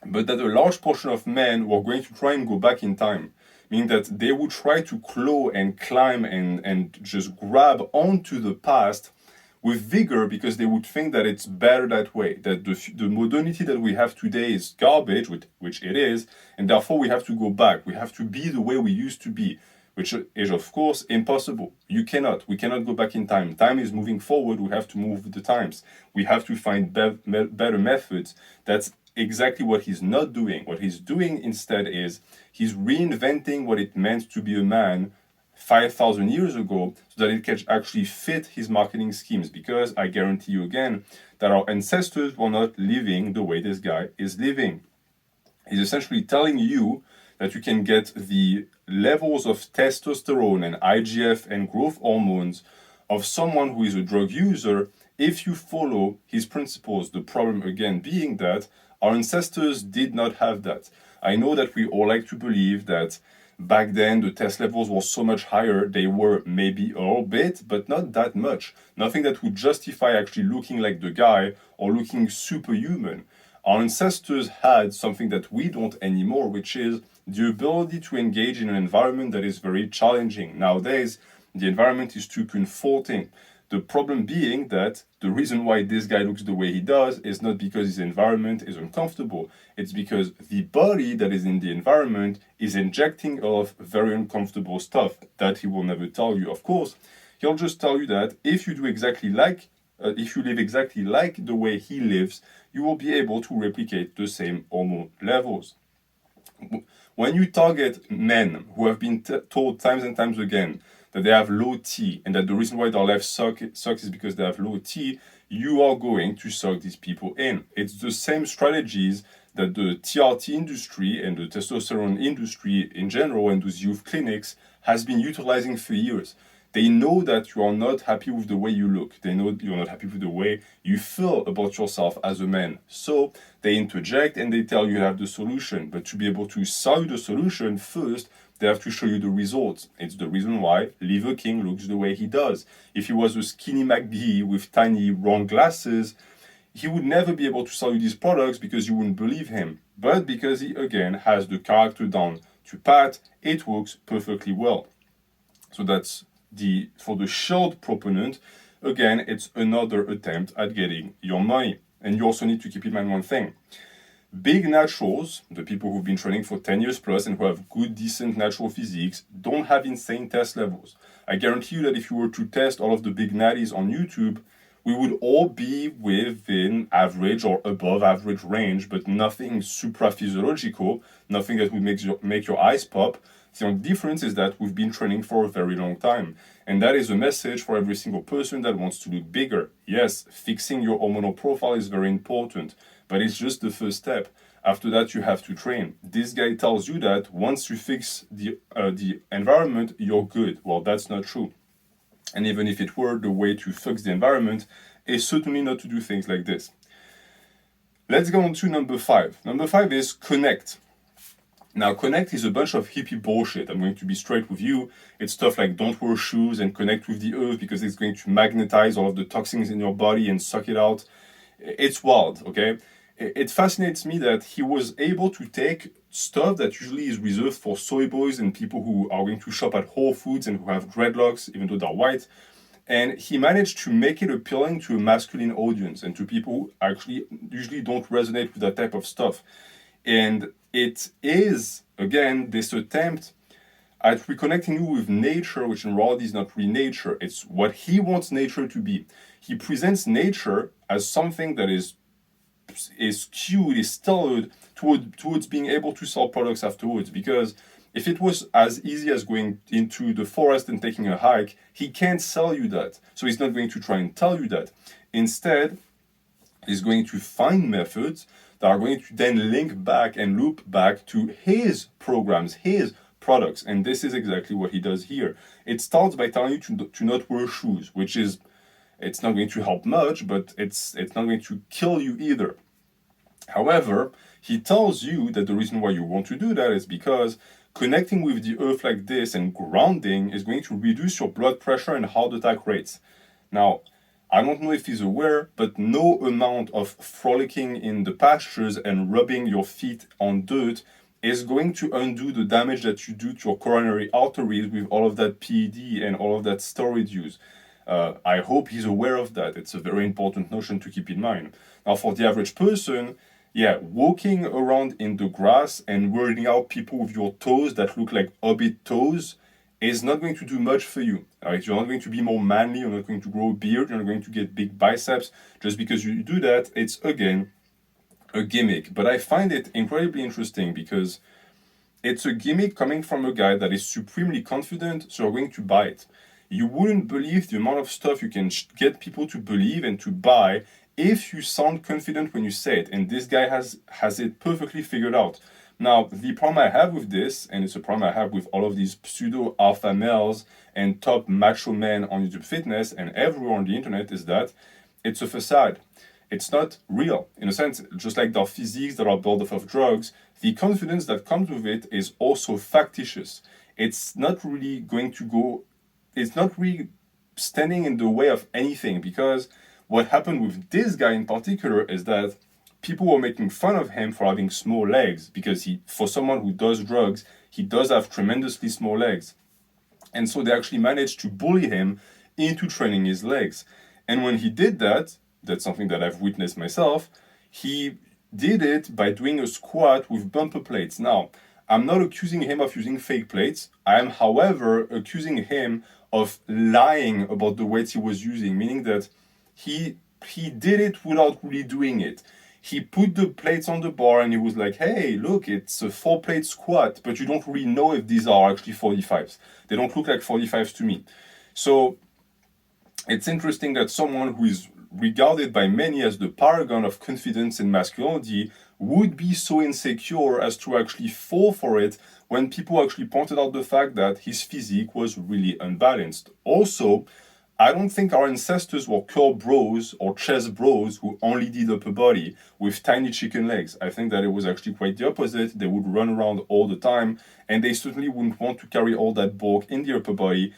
but that a large portion of men were going to try and go back in time, meaning that they would try to claw and climb and just grab onto the past with vigor, because they would think that it's better that way, that the modernity that we have today is garbage, which it is, and therefore we have to go back. We have to be the way we used to be, which is of course impossible. We cannot go back in time. Time is moving forward, we have to move with the times. We have to find better methods. That's exactly what he's not doing. What he's doing instead is he's reinventing what it meant to be a man 5,000 years ago, so that it can actually fit his marketing schemes, because I guarantee you again that our ancestors were not living the way this guy is living. He's essentially telling you that you can get the levels of testosterone and IGF and growth hormones of someone who is a drug user if you follow his principles. The problem again being that our ancestors did not have that. I know that we all like to believe that back then the test levels were so much higher. They were maybe a little bit, but not that much. Nothing that would justify actually looking like the guy or looking superhuman. Our ancestors had something that we don't anymore, which is the ability to engage in an environment that is very challenging. Nowadays, the environment is too comforting. The problem being that the reason why this guy looks the way he does is not because his environment is uncomfortable. It's because the body that is in the environment is injecting a lot of very uncomfortable stuff that he will never tell you. Of course, he'll just tell you that if you do exactly like, if you live exactly like the way he lives, you will be able to replicate the same hormone levels. When you target men who have been told times and times again that they have low T, and that the reason why their life sucks is because they have low T, you are going to suck these people in. It's the same strategies that the TRT industry and the testosterone industry in general and those youth clinics has been utilizing for years. They know that you are not happy with the way you look. They know you're not happy with the way you feel about yourself as a man. So they interject and they tell you have the solution. But to be able to sell you the solution, first, they have to show you the results. It's the reason why Liver King looks the way he does. If he was a skinny McGee with tiny round glasses, he would never be able to sell you these products because you wouldn't believe him. But because he, again, has the character down to pat, it works perfectly well. So that's for the shield proponent. Again, it's another attempt at getting your money. And you also need to keep in mind one thing. Big naturals, the people who've been training for 10 years plus and who have good, decent natural physiques, don't have insane test levels. I guarantee you that if you were to test all of the big natties on YouTube, we would all be within average or above average range, but nothing supra-physiological, nothing that would make your eyes pop. The only difference is that we've been training for a very long time. And that is a message for every single person that wants to look bigger. Yes, fixing your hormonal profile is very important, but it's just the first step. After that, you have to train. This guy tells you that once you fix the environment, you're good. Well, that's not true. And even if it were, the way to fix the environment is certainly not to do things like this. Let's go on to number 5. Number 5 is connect. Now, connect is a bunch of hippie bullshit. I'm going to be straight with you. It's stuff like don't wear shoes and connect with the earth because it's going to magnetize all of the toxins in your body and suck it out. It's wild, okay? It fascinates me that he was able to take stuff that usually is reserved for soy boys and people who are going to shop at Whole Foods and who have dreadlocks, even though they're white. And he managed to make it appealing to a masculine audience and to people who actually usually don't resonate with that type of stuff. And it is, again, this attempt at reconnecting you with nature, which in reality is not really nature. It's what he wants nature to be. He presents nature as something that is skewed, is tailored towards being able to sell products afterwards. Because if it was as easy as going into the forest and taking a hike, he can't sell you that. So he's not going to try and tell you that. Instead, he's going to find methods that are going to then link back and loop back to his programs, his products. And this is exactly what he does here. It starts by telling you to not wear shoes, which is, it's not going to help much, but it's not going to kill you either. However, he tells you that the reason why you want to do that is because connecting with the earth like this and grounding is going to reduce your blood pressure and heart attack rates. Now, I don't know if he's aware, but no amount of frolicking in the pastures and rubbing your feet on dirt is going to undo the damage that you do to your coronary arteries with all of that PED and all of that steroid use. I hope he's aware of that. It's a very important notion to keep in mind. Now, for the average person, walking around in the grass and wearing out people with your toes that look like hobbit toes is not going to do much for you. Right? You're not going to be more manly, you're not going to grow a beard, you're not going to get big biceps. Just because you do that, it's, again, a gimmick. But I find it incredibly interesting because it's a gimmick coming from a guy that is supremely confident, so you're going to buy it. You wouldn't believe the amount of stuff you can get people to believe and to buy if you sound confident when you say it. And this guy has it perfectly figured out. Now, the problem I have with this, and it's a problem I have with all of these pseudo alpha males and top macho men on YouTube Fitness and everywhere on the internet, is that it's a facade. It's not real. In a sense, just like their physiques that are built off of drugs, the confidence that comes with it is also factitious. It's not really standing in the way of anything, because what happened with this guy in particular is that people were making fun of him for having small legs, because for someone who does drugs, he does have tremendously small legs. And so they actually managed to bully him into training his legs. And when he did that, that's something that I've witnessed myself, he did it by doing a squat with bumper plates. Now, I'm not accusing him of using fake plates. I am, however, accusing him of lying about the weights he was using, meaning that he did it without really doing it. He put the plates on the bar and he was like, hey, look, it's a 4-plate squat, but you don't really know if these are actually 45s. They don't look like 45s to me. So it's interesting that someone who is regarded by many as the paragon of confidence and masculinity would be so insecure as to actually fall for it when people actually pointed out the fact that his physique was really unbalanced. Also, I don't think our ancestors were curl bros or chest bros who only did upper body with tiny chicken legs. I think that it was actually quite the opposite. They would run around all the time, and they certainly wouldn't want to carry all that bulk in the upper body,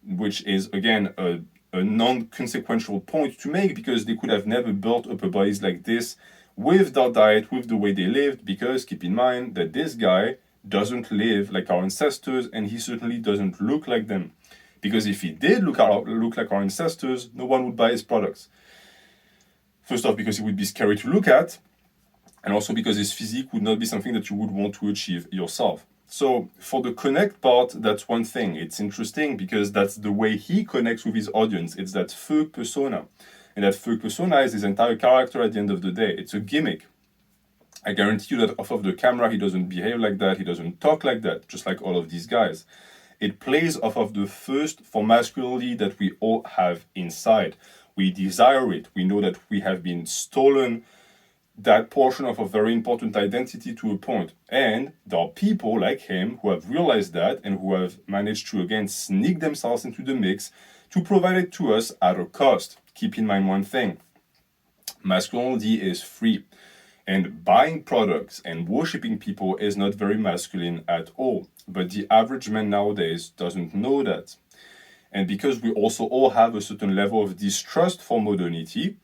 which is, again, a non-consequential point to make, because they could have never built upper bodies like this with their diet, with the way they lived, because keep in mind that this guy doesn't live like our ancestors, and he certainly doesn't look like them. Because if he did look like our ancestors, no one would buy his products. First off, because he would be scary to look at, and also because his physique would not be something that you would want to achieve yourself. So for the connect part, that's one thing. It's interesting because that's the way he connects with his audience. It's that fake persona. And that fake persona is his entire character at the end of the day. It's a gimmick. I guarantee you that off of the camera, he doesn't behave like that. He doesn't talk like that, just like all of these guys. It plays off of the thirst for masculinity that we all have inside. We desire it. We know that we have been stolen that portion of a very important identity to a point. And there are people like him who have realized that and who have managed to, again, sneak themselves into the mix to provide it to us at a cost. Keep in mind one thing. Masculinity is free. And buying products and worshipping people is not very masculine at all. But the average man nowadays doesn't know that. And because we also all have a certain level of distrust for modernity,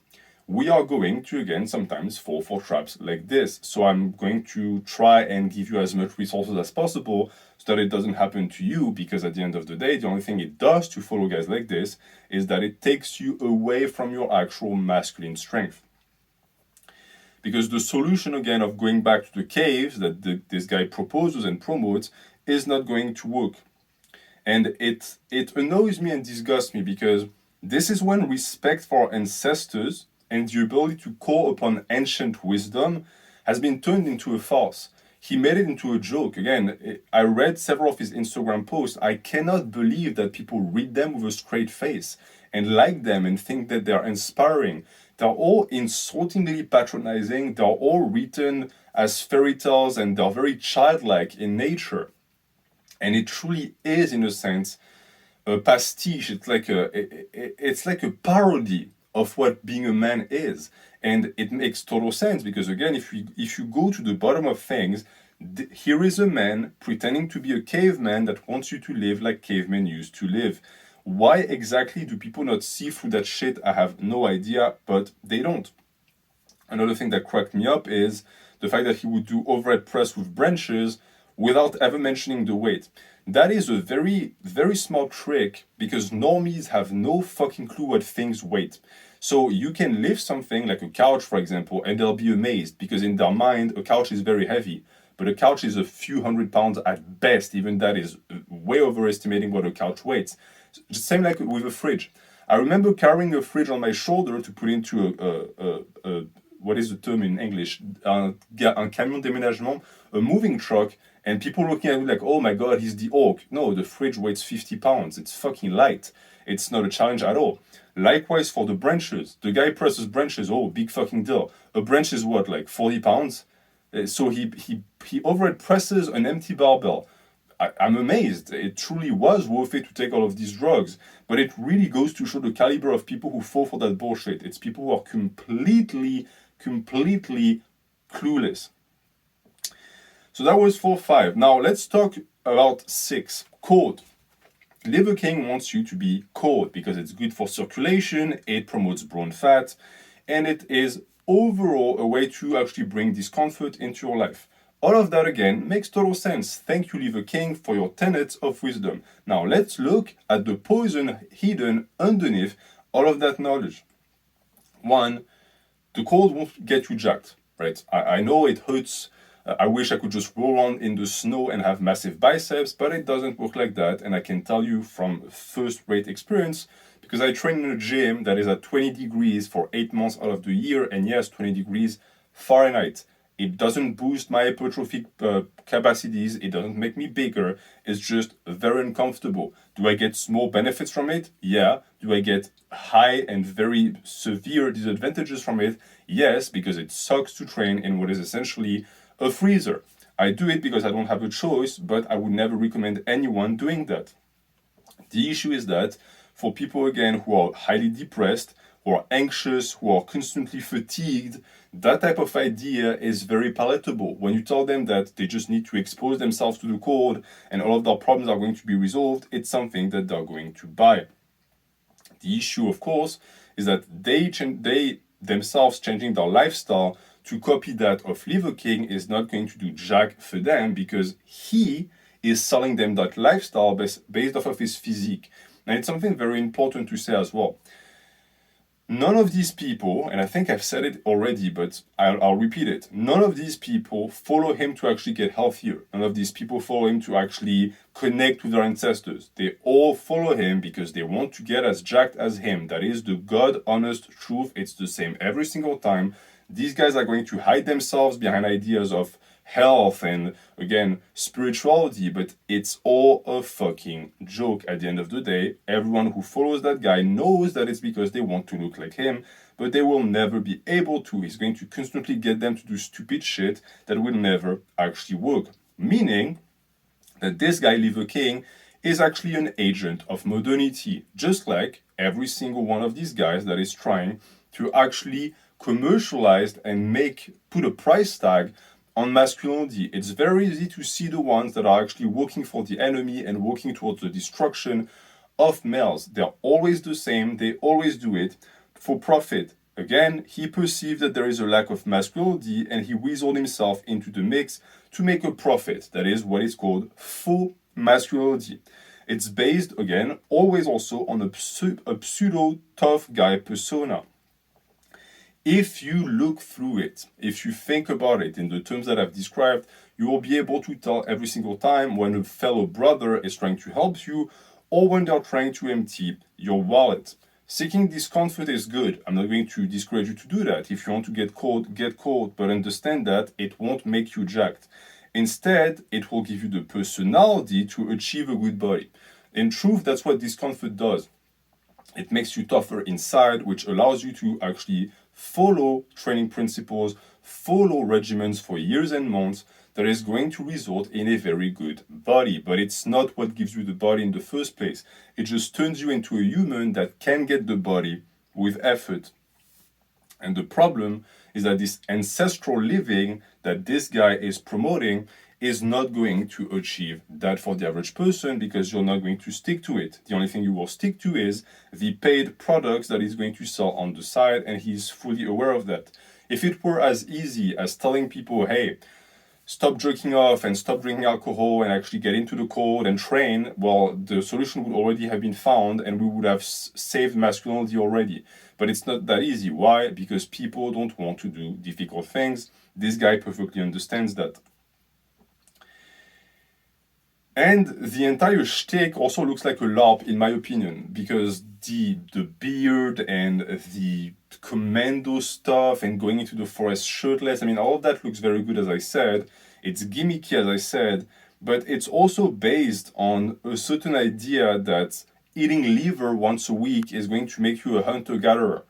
we are going to, again, sometimes fall for traps like this. So I'm going to try and give you as much resources as possible so that it doesn't happen to you, because at the end of the day, the only thing it does to follow guys like this is that it takes you away from your actual masculine strength. Because the solution, again, of going back to the caves that this guy proposes and promotes is not going to work. And it annoys me and disgusts me, because this is when respect for our ancestors and the ability to call upon ancient wisdom has been turned into a farce. He made it into a joke. Again, I read several of his Instagram posts. I cannot believe that people read them with a straight face and like them and think that they're inspiring. They're all insultingly patronizing. They're all written as fairy tales, and they're very childlike in nature. And it truly is, in a sense, a pastiche. It's like a parody of what being a man is. And it makes total sense, because, again, if you go to the bottom of things, here is a man pretending to be a caveman that wants you to live like cavemen used to live. Why exactly do people not see through that shit? I have no idea, but they don't. Another thing that cracked me up is the fact that he would do overhead press with branches without ever mentioning the weight. That is a very, very small trick, because normies have no fucking clue what things weight. So you can lift something like a couch, for example, and they'll be amazed, because in their mind, a couch is very heavy. But a couch is a few hundred pounds at best. Even that is way overestimating what a couch weighs. Same like with a fridge. I remember carrying a fridge on my shoulder to put into a what is the term in English? Un camion déménagement, a moving truck, and people looking at me like, oh my god, he's the orc. No, the fridge weighs 50 pounds. It's fucking light. It's not a challenge at all. Likewise for the branches. The guy presses branches, oh, big fucking deal. A branch is what, like 40 pounds? So he overhead presses an empty barbell. I'm amazed. It truly was worth it to take all of these drugs. But it really goes to show the caliber of people who fall for that bullshit. It's people who are completely clueless. So that was 4-5. Now let's talk about 6. Cold. Liver King wants you to be cold because it's good for circulation, it promotes bone fat, and it is overall a way to actually bring discomfort into your life. All of that, again, makes total sense. Thank you, Liver King, for your tenets of wisdom. Now let's look at the poison hidden underneath all of that knowledge. 1, the cold won't get you jacked, right? I know it hurts. I wish I could just roll around in the snow and have massive biceps, but it doesn't work like that. And I can tell you from first-rate experience, because I train in a gym that is at 20 degrees for 8 months out of the year. And yes, 20 degrees Fahrenheit. It doesn't boost my hypertrophic capacities. It doesn't make me bigger. It's just very uncomfortable. Do I get small benefits from it? Yeah. Do I get high and very severe disadvantages from it? Yes, because it sucks to train in what is essentially a freezer. I do it because I don't have a choice, but I would never recommend anyone doing that. The issue is that for people, again, who are highly depressed, who are anxious, who are constantly fatigued, that type of idea is very palatable. When you tell them that they just need to expose themselves to the cold and all of their problems are going to be resolved, it's something that they're going to buy. The issue, of course, is that they themselves changing their lifestyle to copy that of Liver King is not going to do jack for them, because he is selling them that lifestyle based off of his physique. And it's something very important to say as well. None of these people, and I think I've said it already, but I'll repeat it. None of these people follow him to actually get healthier. None of these people follow him to actually connect with their ancestors. They all follow him because they want to get as jacked as him. That is the God honest truth. It's the same every single time. These guys are going to hide themselves behind ideas of health and, again, spirituality, but it's all a fucking joke at the end of the day. Everyone who follows that guy knows that it's because they want to look like him, but they will never be able to. He's going to constantly get them to do stupid shit that will never actually work. Meaning that this guy, Liver King, is actually an agent of modernity, just like every single one of these guys that is trying to actually commercialize and put a price tag on masculinity. It's very easy to see the ones that are actually working for the enemy and working towards the destruction of males. They're always the same. They always do it for profit. Again, he perceived that there is a lack of masculinity and he weaseled himself into the mix to make a profit. That is what is called faux masculinity. It's based, again, always also on a pseudo tough guy persona. If you look through it, if you think about it in the terms that I've described, you will be able to tell every single time when a fellow brother is trying to help you or when they're trying to empty your wallet. Seeking discomfort is good. I'm not going to discourage you to do that. If you want to get cold, but understand that it won't make you jacked. Instead, it will give you the personality to achieve a good body. In truth, that's what discomfort does. It makes you tougher inside, which allows you to actually follow training principles, follow regimens for years and months that is going to result in a very good body. But it's not what gives you the body in the first place. It just turns you into a human that can get the body with effort. And the problem is that this ancestral living that this guy is promoting is not going to achieve that for the average person, because you're not going to stick to it. The only thing you will stick to is the paid products that he's going to sell on the side, and he's fully aware of that. If it were as easy as telling people, hey, stop jerking off and stop drinking alcohol and actually get into the cold and train, well, the solution would already have been found and we would have saved masculinity already. But it's not that easy. Why? Because people don't want to do difficult things. This guy perfectly understands that. And the entire shtick also looks like a LARP, in my opinion, because the beard and the commando stuff and going into the forest shirtless, I mean, all of that looks very good, as I said. It's gimmicky, as I said, but it's also based on a certain idea that eating liver once a week is going to make you a hunter-gatherer.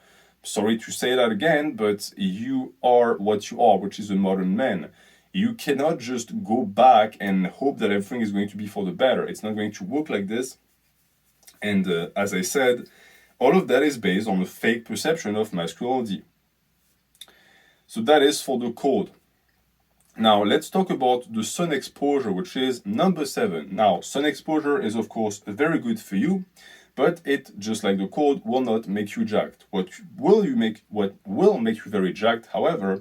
Sorry to say that again, but you are what you are, which is a modern man. You cannot just go back and hope that everything is going to be for the better. It's not going to work like this. And as I said, all of that is based on a fake perception of masculinity. So that is for the code. Now, let's talk about the sun exposure, which is number 7. Now, sun exposure is, of course, very good for you, but it, just like the code, will not make you jacked. What will make you very jacked, however,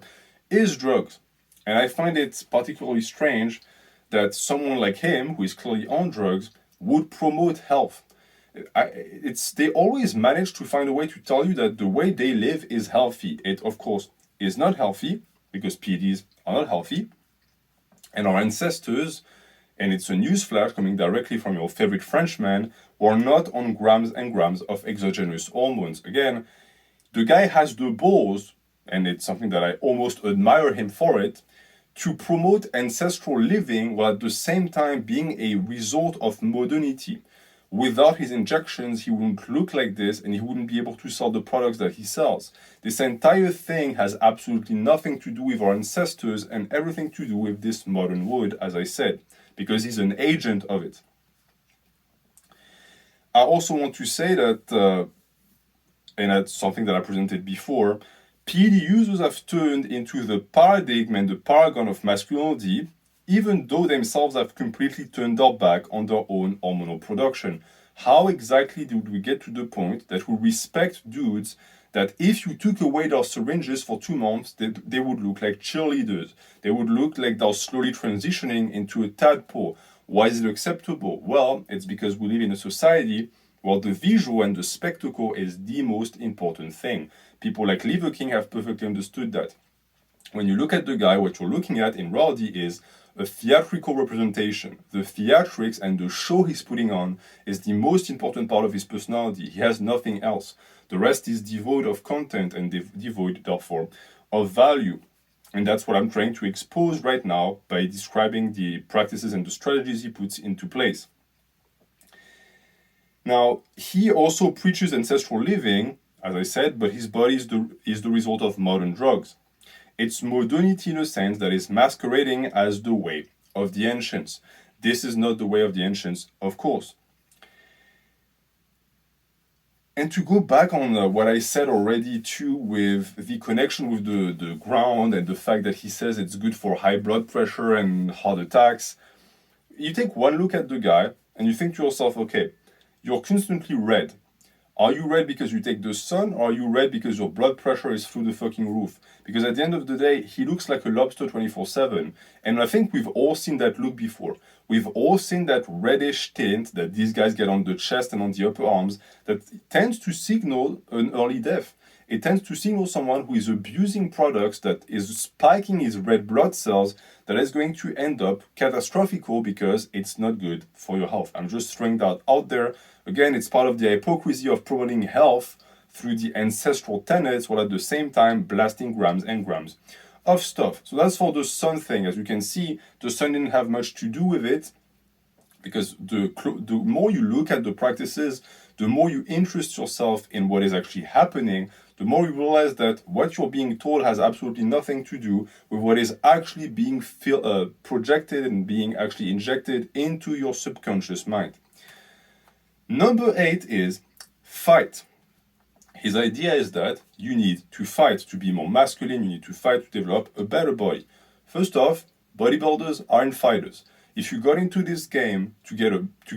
is drugs. And I find it particularly strange that someone like him, who is clearly on drugs, would promote health. They always manage to find a way to tell you that the way they live is healthy. It, of course, is not healthy, because PEDs are not healthy. And our ancestors, and it's a newsflash coming directly from your favorite Frenchman, were not on grams and grams of exogenous hormones. Again, the guy has the balls and it's something that I almost admire him for it, to promote ancestral living while at the same time being a result of modernity. Without his injections, he wouldn't look like this and he wouldn't be able to sell the products that he sells. This entire thing has absolutely nothing to do with our ancestors and everything to do with this modern world, as I said, because he's an agent of it. I also want to say that, and that's something that I presented before, PED users have turned into the paradigm and the paragon of masculinity, even though themselves have completely turned their back on their own hormonal production. How exactly did we get to the point that we respect dudes that if you took away their syringes for 2 months, they would look like cheerleaders? They would look like they're slowly transitioning into a tadpole. Why is it acceptable? Well, it's because we live in a society where the visual and the spectacle is the most important thing. People like Liver King have perfectly understood that. When you look at the guy, what you're looking at in reality is a theatrical representation. The theatrics and the show he's putting on is the most important part of his personality. He has nothing else. The rest is devoid of content and devoid, therefore, of value. And that's what I'm trying to expose right now by describing the practices and the strategies he puts into place. Now, he also preaches ancestral living, as I said, but his body is the result of modern drugs. It's modernity in a sense that is masquerading as the way of the ancients. This is not the way of the ancients, of course. And to go back on what I said already too with the connection with the ground and the fact that he says it's good for high blood pressure and heart attacks, you take one look at the guy and you think to yourself, okay, you're constantly red. Are you red because you take the sun, or are you red because your blood pressure is through the fucking roof? Because at the end of the day, he looks like a lobster 24/7. And I think we've all seen that look before. We've all seen that reddish tint that these guys get on the chest and on the upper arms that tends to signal an early death. It tends to signal someone who is abusing products that is spiking his red blood cells that is going to end up catastrophical because it's not good for your health. I'm just throwing that out there. Again, it's part of the hypocrisy of promoting health through the ancestral tenets while at the same time blasting grams and grams of stuff. So that's for the sun thing. As you can see, the sun didn't have much to do with it because the more you look at the practices, the more you interest yourself in what is actually happening, the more you realize that what you're being told has absolutely nothing to do with what is actually being projected and being actually injected into your subconscious mind. Number 8 is fight. His idea is that you need to fight to be more masculine, you need to fight to develop a better body. First off, bodybuilders aren't fighters. If you got into this game to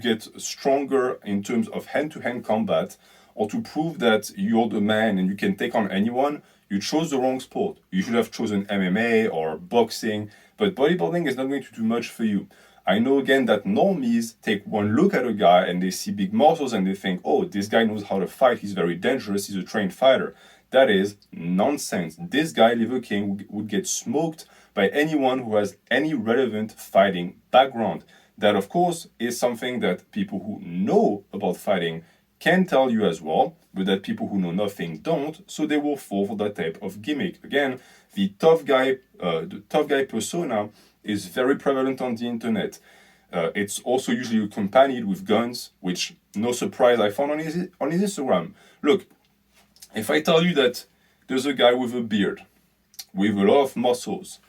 get stronger in terms of hand-to-hand combat, or to prove that you're the man and you can take on anyone, you chose the wrong sport. You should have chosen MMA or boxing, but bodybuilding is not going to do much for you. I know again that normies take one look at a guy and they see big muscles and they think, oh, this guy knows how to fight, he's very dangerous, he's a trained fighter. That is nonsense. This guy, Liver King, would get smoked by anyone who has any relevant fighting background. That, of course, is something that people who know about fighting can tell you as well, but that people who know nothing don't, so they will fall for that type of gimmick. Again, the tough guy persona is very prevalent on the internet. It's also usually accompanied with guns, which, no surprise, I found on his Instagram. Look, if I tell you that there's a guy with a beard, with a lot of muscles,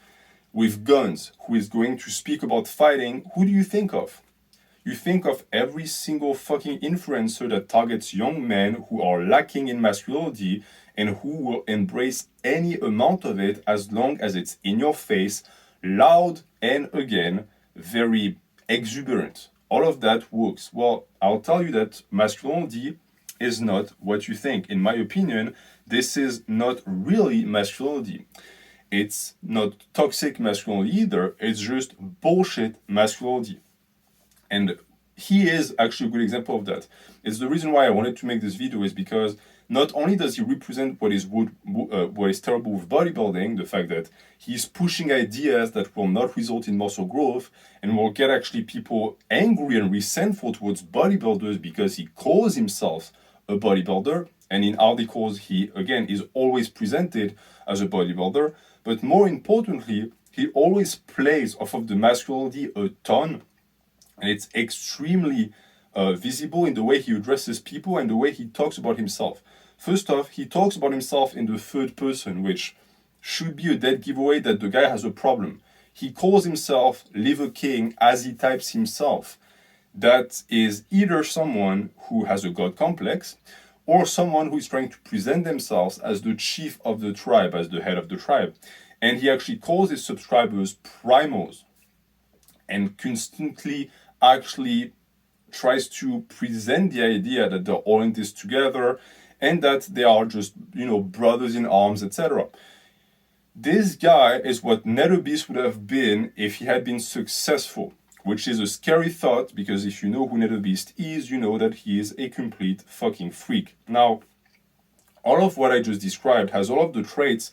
with guns, who is going to speak about fighting, who do you think of? You think of every single fucking influencer that targets young men who are lacking in masculinity and who will embrace any amount of it as long as it's in your face, loud, and again, very exuberant. All of that works. Well, I'll tell you that masculinity is not what you think. In my opinion, this is not really masculinity. It's not toxic masculinity either. It's just bullshit masculinity. And he is actually a good example of that. It's the reason why I wanted to make this video, is because not only does he represent what is terrible with bodybuilding, the fact that he's pushing ideas that will not result in muscle growth and will get actually people angry and resentful towards bodybuilders because he calls himself a bodybuilder. And in articles, he, again, is always presented as a bodybuilder. But more importantly, he always plays off of the masculinity a ton. And it's extremely visible in the way he addresses people and the way he talks about himself. First off, he talks about himself in the third person, which should be a dead giveaway that the guy has a problem. He calls himself Liver King as he types himself. That is either someone who has a god complex or someone who is trying to present themselves as the chief of the tribe, as the head of the tribe. And he actually calls his subscribers primos and constantly actually tries to present the idea that they're all in this together and that they are just, brothers in arms, etc. This guy is what Netherbeast would have been if he had been successful, which is a scary thought because if you know who Netherbeast is, you know that he is a complete fucking freak. Now, all of what I just described has all of the traits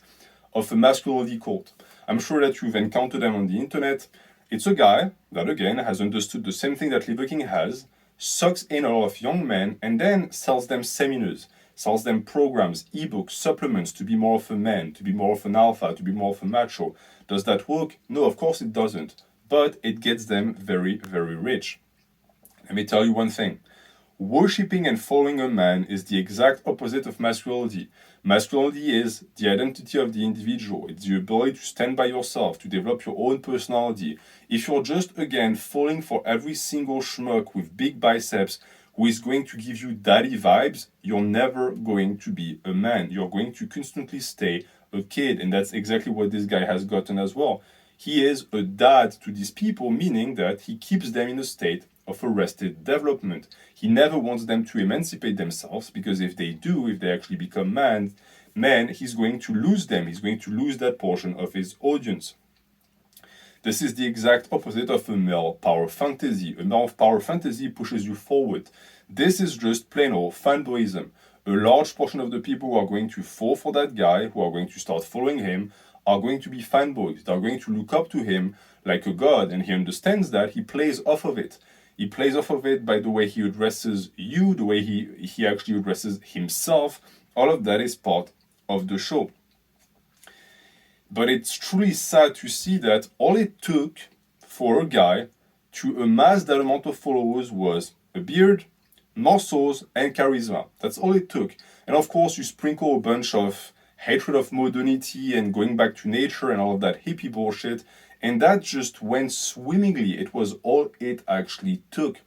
of a masculinity cult. I'm sure that you've encountered them on the internet. It's a guy that, again, has understood the same thing that Liver King has, sucks in a lot of young men, and then sells them seminars, sells them programs, ebooks, supplements to be more of a man, to be more of an alpha, to be more of a macho. Does that work? No, of course it doesn't. But it gets them very, very rich. Let me tell you one thing. Worshipping and following a man is the exact opposite of masculinity. Masculinity is the identity of the individual. It's the ability to stand by yourself, to develop your own personality. If you're just, again, falling for every single schmuck with big biceps who is going to give you daddy vibes, you're never going to be a man. You're going to constantly stay a kid. And that's exactly what this guy has gotten as well. He is a dad to these people, meaning that he keeps them in a state of arrested development. He never wants them to emancipate themselves because if they do, if they actually become men, he's going to lose them. He's going to lose that portion of his audience. This is the exact opposite of a male power fantasy. A male power fantasy pushes you forward. This is just plain old fanboyism. A large portion of the people who are going to fall for that guy, who are going to start following him, are going to be fanboys. They're going to look up to him like a god, and he understands that. He plays off of it. He plays off of it by the way he addresses you, the way he actually addresses himself. All of that is part of the show. But it's truly sad to see that all it took for a guy to amass that amount of followers was a beard, muscles, and charisma. That's all it took. And of course, you sprinkle a bunch of hatred of modernity and going back to nature and all of that hippie bullshit, and that just went swimmingly. It was all it actually took.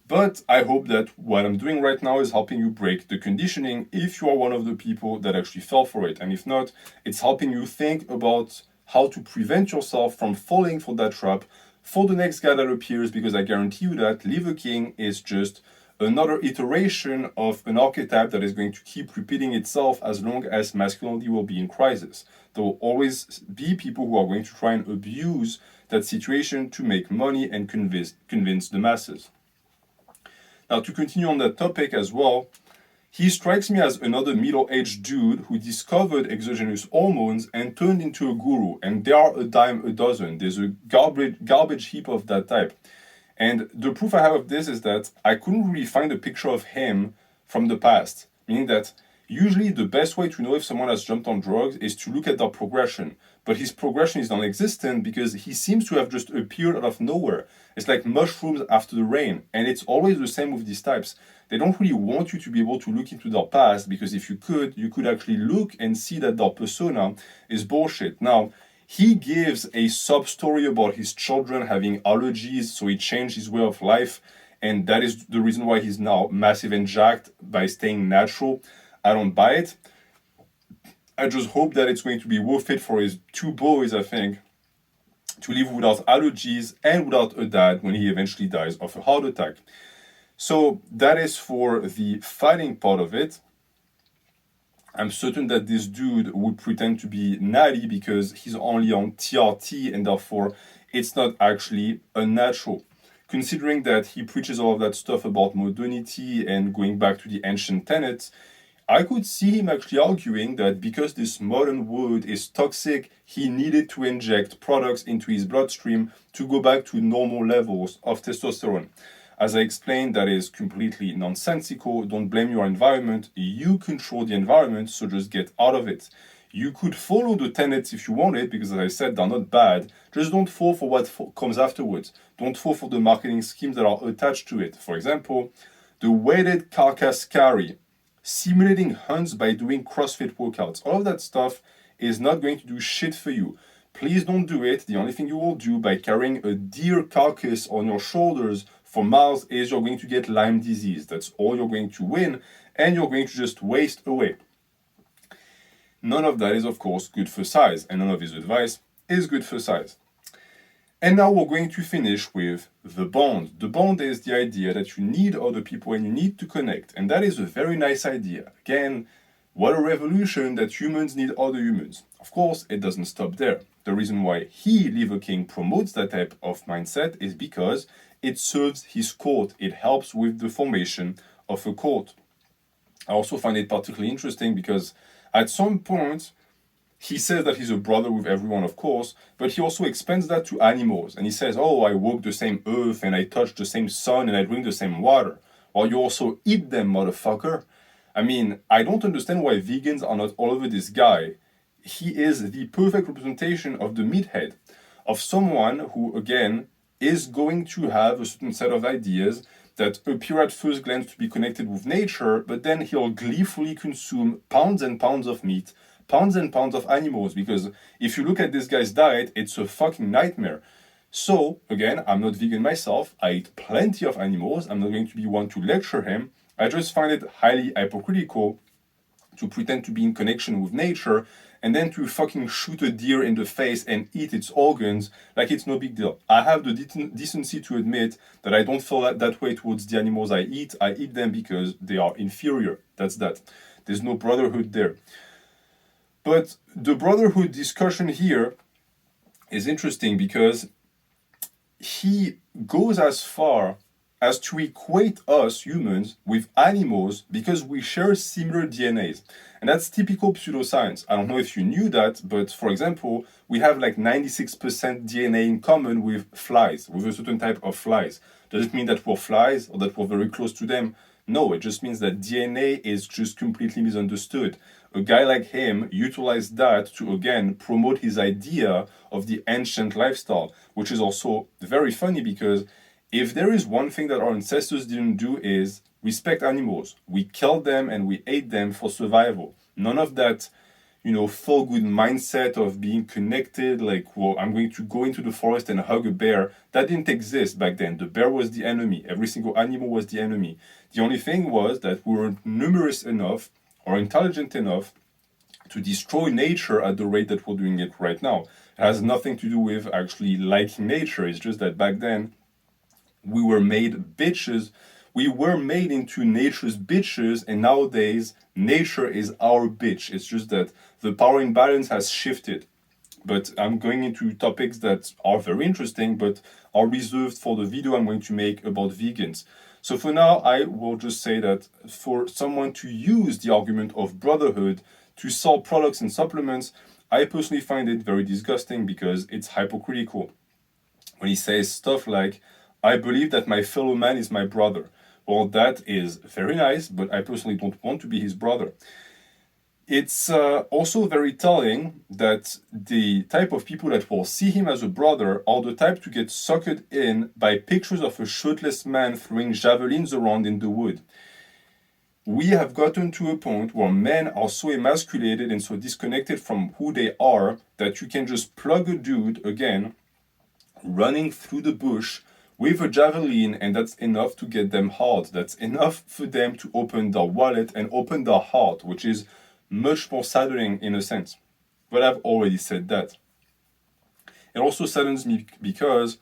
But I hope that what I'm doing right now is helping you break the conditioning if you are one of the people that actually fell for it. And if not, it's helping you think about how to prevent yourself from falling for that trap for the next guy that appears, because I guarantee you that Liver King is just another iteration of an archetype that is going to keep repeating itself as long as masculinity will be in crisis. There will always be people who are going to try and abuse that situation to make money and convince the masses. Now, to continue on that topic as well, he strikes me as another middle-aged dude who discovered exogenous hormones and turned into a guru. And there are a dime a dozen. There's a garbage heap of that type. And the proof I have of this is that I couldn't really find a picture of him from the past. Meaning that usually the best way to know if someone has jumped on drugs is to look at their progression. But his progression is non-existent because he seems to have just appeared out of nowhere. It's like mushrooms after the rain. And it's always the same with these types. They don't really want you to be able to look into their past, because if you could actually look and see that their persona is bullshit. Now, he gives a sub-story about his children having allergies, so he changed his way of life. And that is the reason why he's now massive and jacked by staying natural. I don't buy it. I just hope that it's going to be worth it for his two boys, I think, to live without allergies and without a dad when he eventually dies of a heart attack. So that is for the fighting part of it. I'm certain that this dude would pretend to be natty because he's only on TRT and therefore it's not actually unnatural. Considering that he preaches all of that stuff about modernity and going back to the ancient tenets, I could see him actually arguing that because this modern world is toxic, he needed to inject products into his bloodstream to go back to normal levels of testosterone. As I explained, that is completely nonsensical. Don't blame your environment. You control the environment, so just get out of it. You could follow the tenets if you want it, because as I said, they're not bad. Just don't fall for what comes afterwards. Don't fall for the marketing schemes that are attached to it. For example, the weighted carcass carry, simulating hunts by doing CrossFit workouts. All of that stuff is not going to do shit for you. Please don't do it. The only thing you will do by carrying a deer carcass on your shoulders for miles is you're going to get Lyme disease. That's all you're going to win, and you're going to just waste away. None of that is, of course, good for size, and none of his advice is good for size. And now we're going to finish with the bond. The bond is the idea that you need other people and you need to connect, and that is a very nice idea. Again, what a revolution that humans need other humans. Of course, it doesn't stop there. The reason why he, Liver King, promotes that type of mindset is because it serves his court. It helps with the formation of a court. I also find it particularly interesting because at some point, he says that he's a brother with everyone, of course, but he also expands that to animals. And he says, oh, I walk the same earth and I touch the same sun and I drink the same water. Well, you also eat them, motherfucker. I mean, I don't understand why vegans are not all over this guy. He is the perfect representation of the meathead, of someone who, again, is going to have a certain set of ideas that appear at first glance to be connected with nature, but then he'll gleefully consume pounds and pounds of meat, pounds and pounds of animals, because if you look at this guy's diet, it's a fucking nightmare. So, again, I'm not vegan myself, I eat plenty of animals, I'm not going to be one to lecture him, I just find it highly hypocritical to pretend to be in connection with nature and then to fucking shoot a deer in the face and eat its organs like it's no big deal. I have the decency to admit that I don't feel that way towards the animals I eat. I eat them because they are inferior. That's that. There's no brotherhood there. But the brotherhood discussion here is interesting because he goes as far as to equate us humans with animals because we share similar DNAs. And that's typical pseudoscience. I don't know if you knew that, but for example, we have like 96% DNA in common with flies, with a certain type of flies. Does it mean that we're flies or that we're very close to them? No, it just means that DNA is just completely misunderstood. A guy like him utilized that to, again, promote his idea of the ancient lifestyle, which is also very funny because if there is one thing that our ancestors didn't do is respect animals. We killed them and we ate them for survival. None of that, feel good mindset of being connected, like, well, I'm going to go into the forest and hug a bear. That didn't exist back then. The bear was the enemy. Every single animal was the enemy. The only thing was that we weren't numerous enough or intelligent enough to destroy nature at the rate that we're doing it right now. It has nothing to do with actually liking nature. It's just that back then, we were made bitches. We were made into nature's bitches, and nowadays, nature is our bitch. It's just that the power imbalance has shifted. But I'm going into topics that are very interesting, but are reserved for the video I'm going to make about vegans. So for now, I will just say that for someone to use the argument of brotherhood to sell products and supplements, I personally find it very disgusting because it's hypocritical. When he says stuff like, I believe that my fellow man is my brother. Well, that is very nice, but I personally don't want to be his brother. It's also very telling that the type of people that will see him as a brother are the type to get sucked in by pictures of a shirtless man throwing javelins around in the wood. We have gotten to a point where men are so emasculated and so disconnected from who they are that you can just plug a dude, again, running through the bush with a javelin, and that's enough to get them hard. That's enough for them to open their wallet and open their heart, which is much more saddening in a sense. But I've already said that. It also saddens me because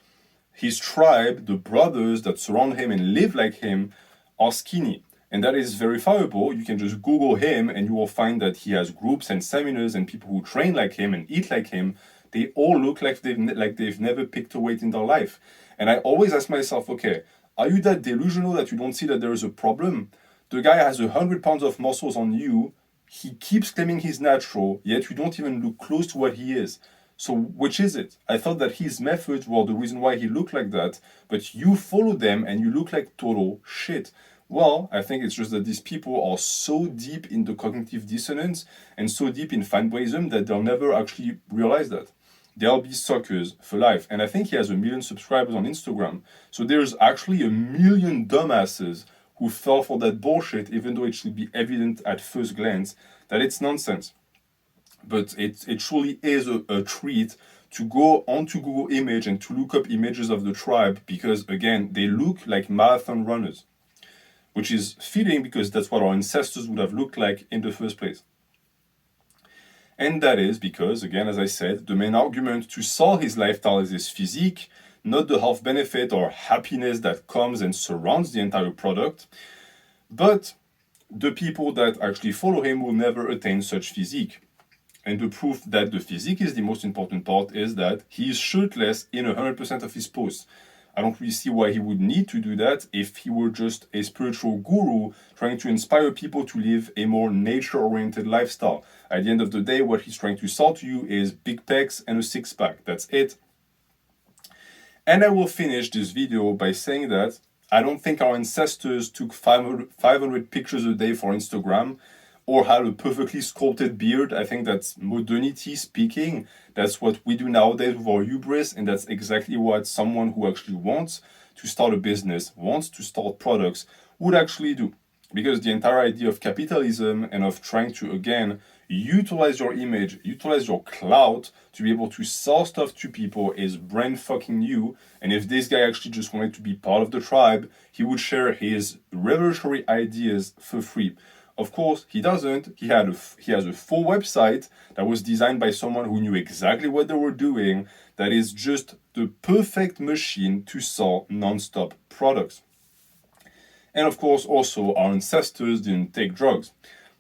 his tribe, the brothers that surround him and live like him, are skinny. And that is verifiable. You can just Google him and you will find that he has groups and seminars and people who train like him and eat like him. They all look like they've never picked a weight in their life. And I always ask myself, okay, are you that delusional that you don't see that there is a problem? The guy has 100 pounds of muscles on you. He keeps claiming he's natural, yet you don't even look close to what he is. So which is it? I thought that his methods were the reason why he looked like that, but you follow them and you look like total shit. Well, I think it's just that these people are so deep in the cognitive dissonance and so deep in fanboyism that they'll never actually realize that. They'll be suckers for life. And I think he has 1 million subscribers on Instagram. So there's actually 1 million dumbasses who fell for that bullshit, even though it should be evident at first glance that it's nonsense. But it truly is a treat to go onto Google Image and to look up images of the tribe because, again, they look like marathon runners, which is fitting because that's what our ancestors would have looked like in the first place. And that is because, again, as I said, the main argument to sell his lifestyle is his physique, not the health benefit or happiness that comes and surrounds the entire product. But the people that actually follow him will never attain such physique. And the proof that the physique is the most important part is that he is shirtless in 100% of his posts. I don't really see why he would need to do that if he were just a spiritual guru trying to inspire people to live a more nature-oriented lifestyle. At the end of the day, what he's trying to sell to you is big pecs and a six-pack. That's it. And I will finish this video by saying that I don't think our ancestors took 500 pictures a day for Instagram or had a perfectly sculpted beard. I think that's modernity speaking. That's what we do nowadays with our hubris, and that's exactly what someone who actually wants to start a business, wants to start products, would actually do. Because the entire idea of capitalism and of trying to, again, utilize your image, utilize your clout to be able to sell stuff to people is brain fucking you. And if this guy actually just wanted to be part of the tribe, he would share his revolutionary ideas for free. Of course, he doesn't. He has a full website that was designed by someone who knew exactly what they were doing. That is just the perfect machine to sell non-stop products. And of course, also our ancestors didn't take drugs.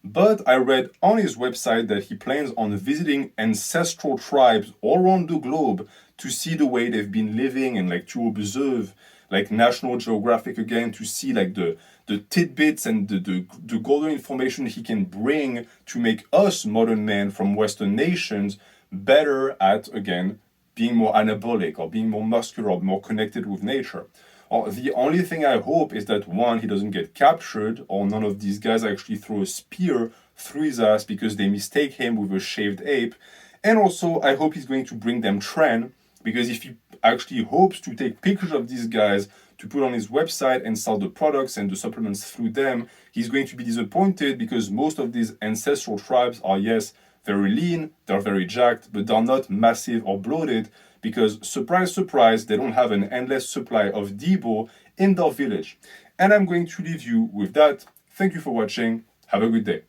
But I read on his website that he plans on visiting ancestral tribes all around the globe to see the way they've been living and like to observe like National Geographic again to see like the tidbits and the golden information he can bring to make us modern men from Western nations better at, again, being more anabolic or being more muscular or more connected with nature. Or the only thing I hope is that one, he doesn't get captured or none of these guys actually throw a spear through his ass because they mistake him with a shaved ape. And also, I hope he's going to bring them trend because if he actually hopes to take pictures of these guys to put on his website and sell the products and the supplements through them, he's going to be disappointed because most of these ancestral tribes are, yes, very lean, they're very jacked, but they're not massive or bloated because, surprise, surprise, they don't have an endless supply of Debo in their village. And I'm going to leave you with that. Thank you for watching. Have a good day.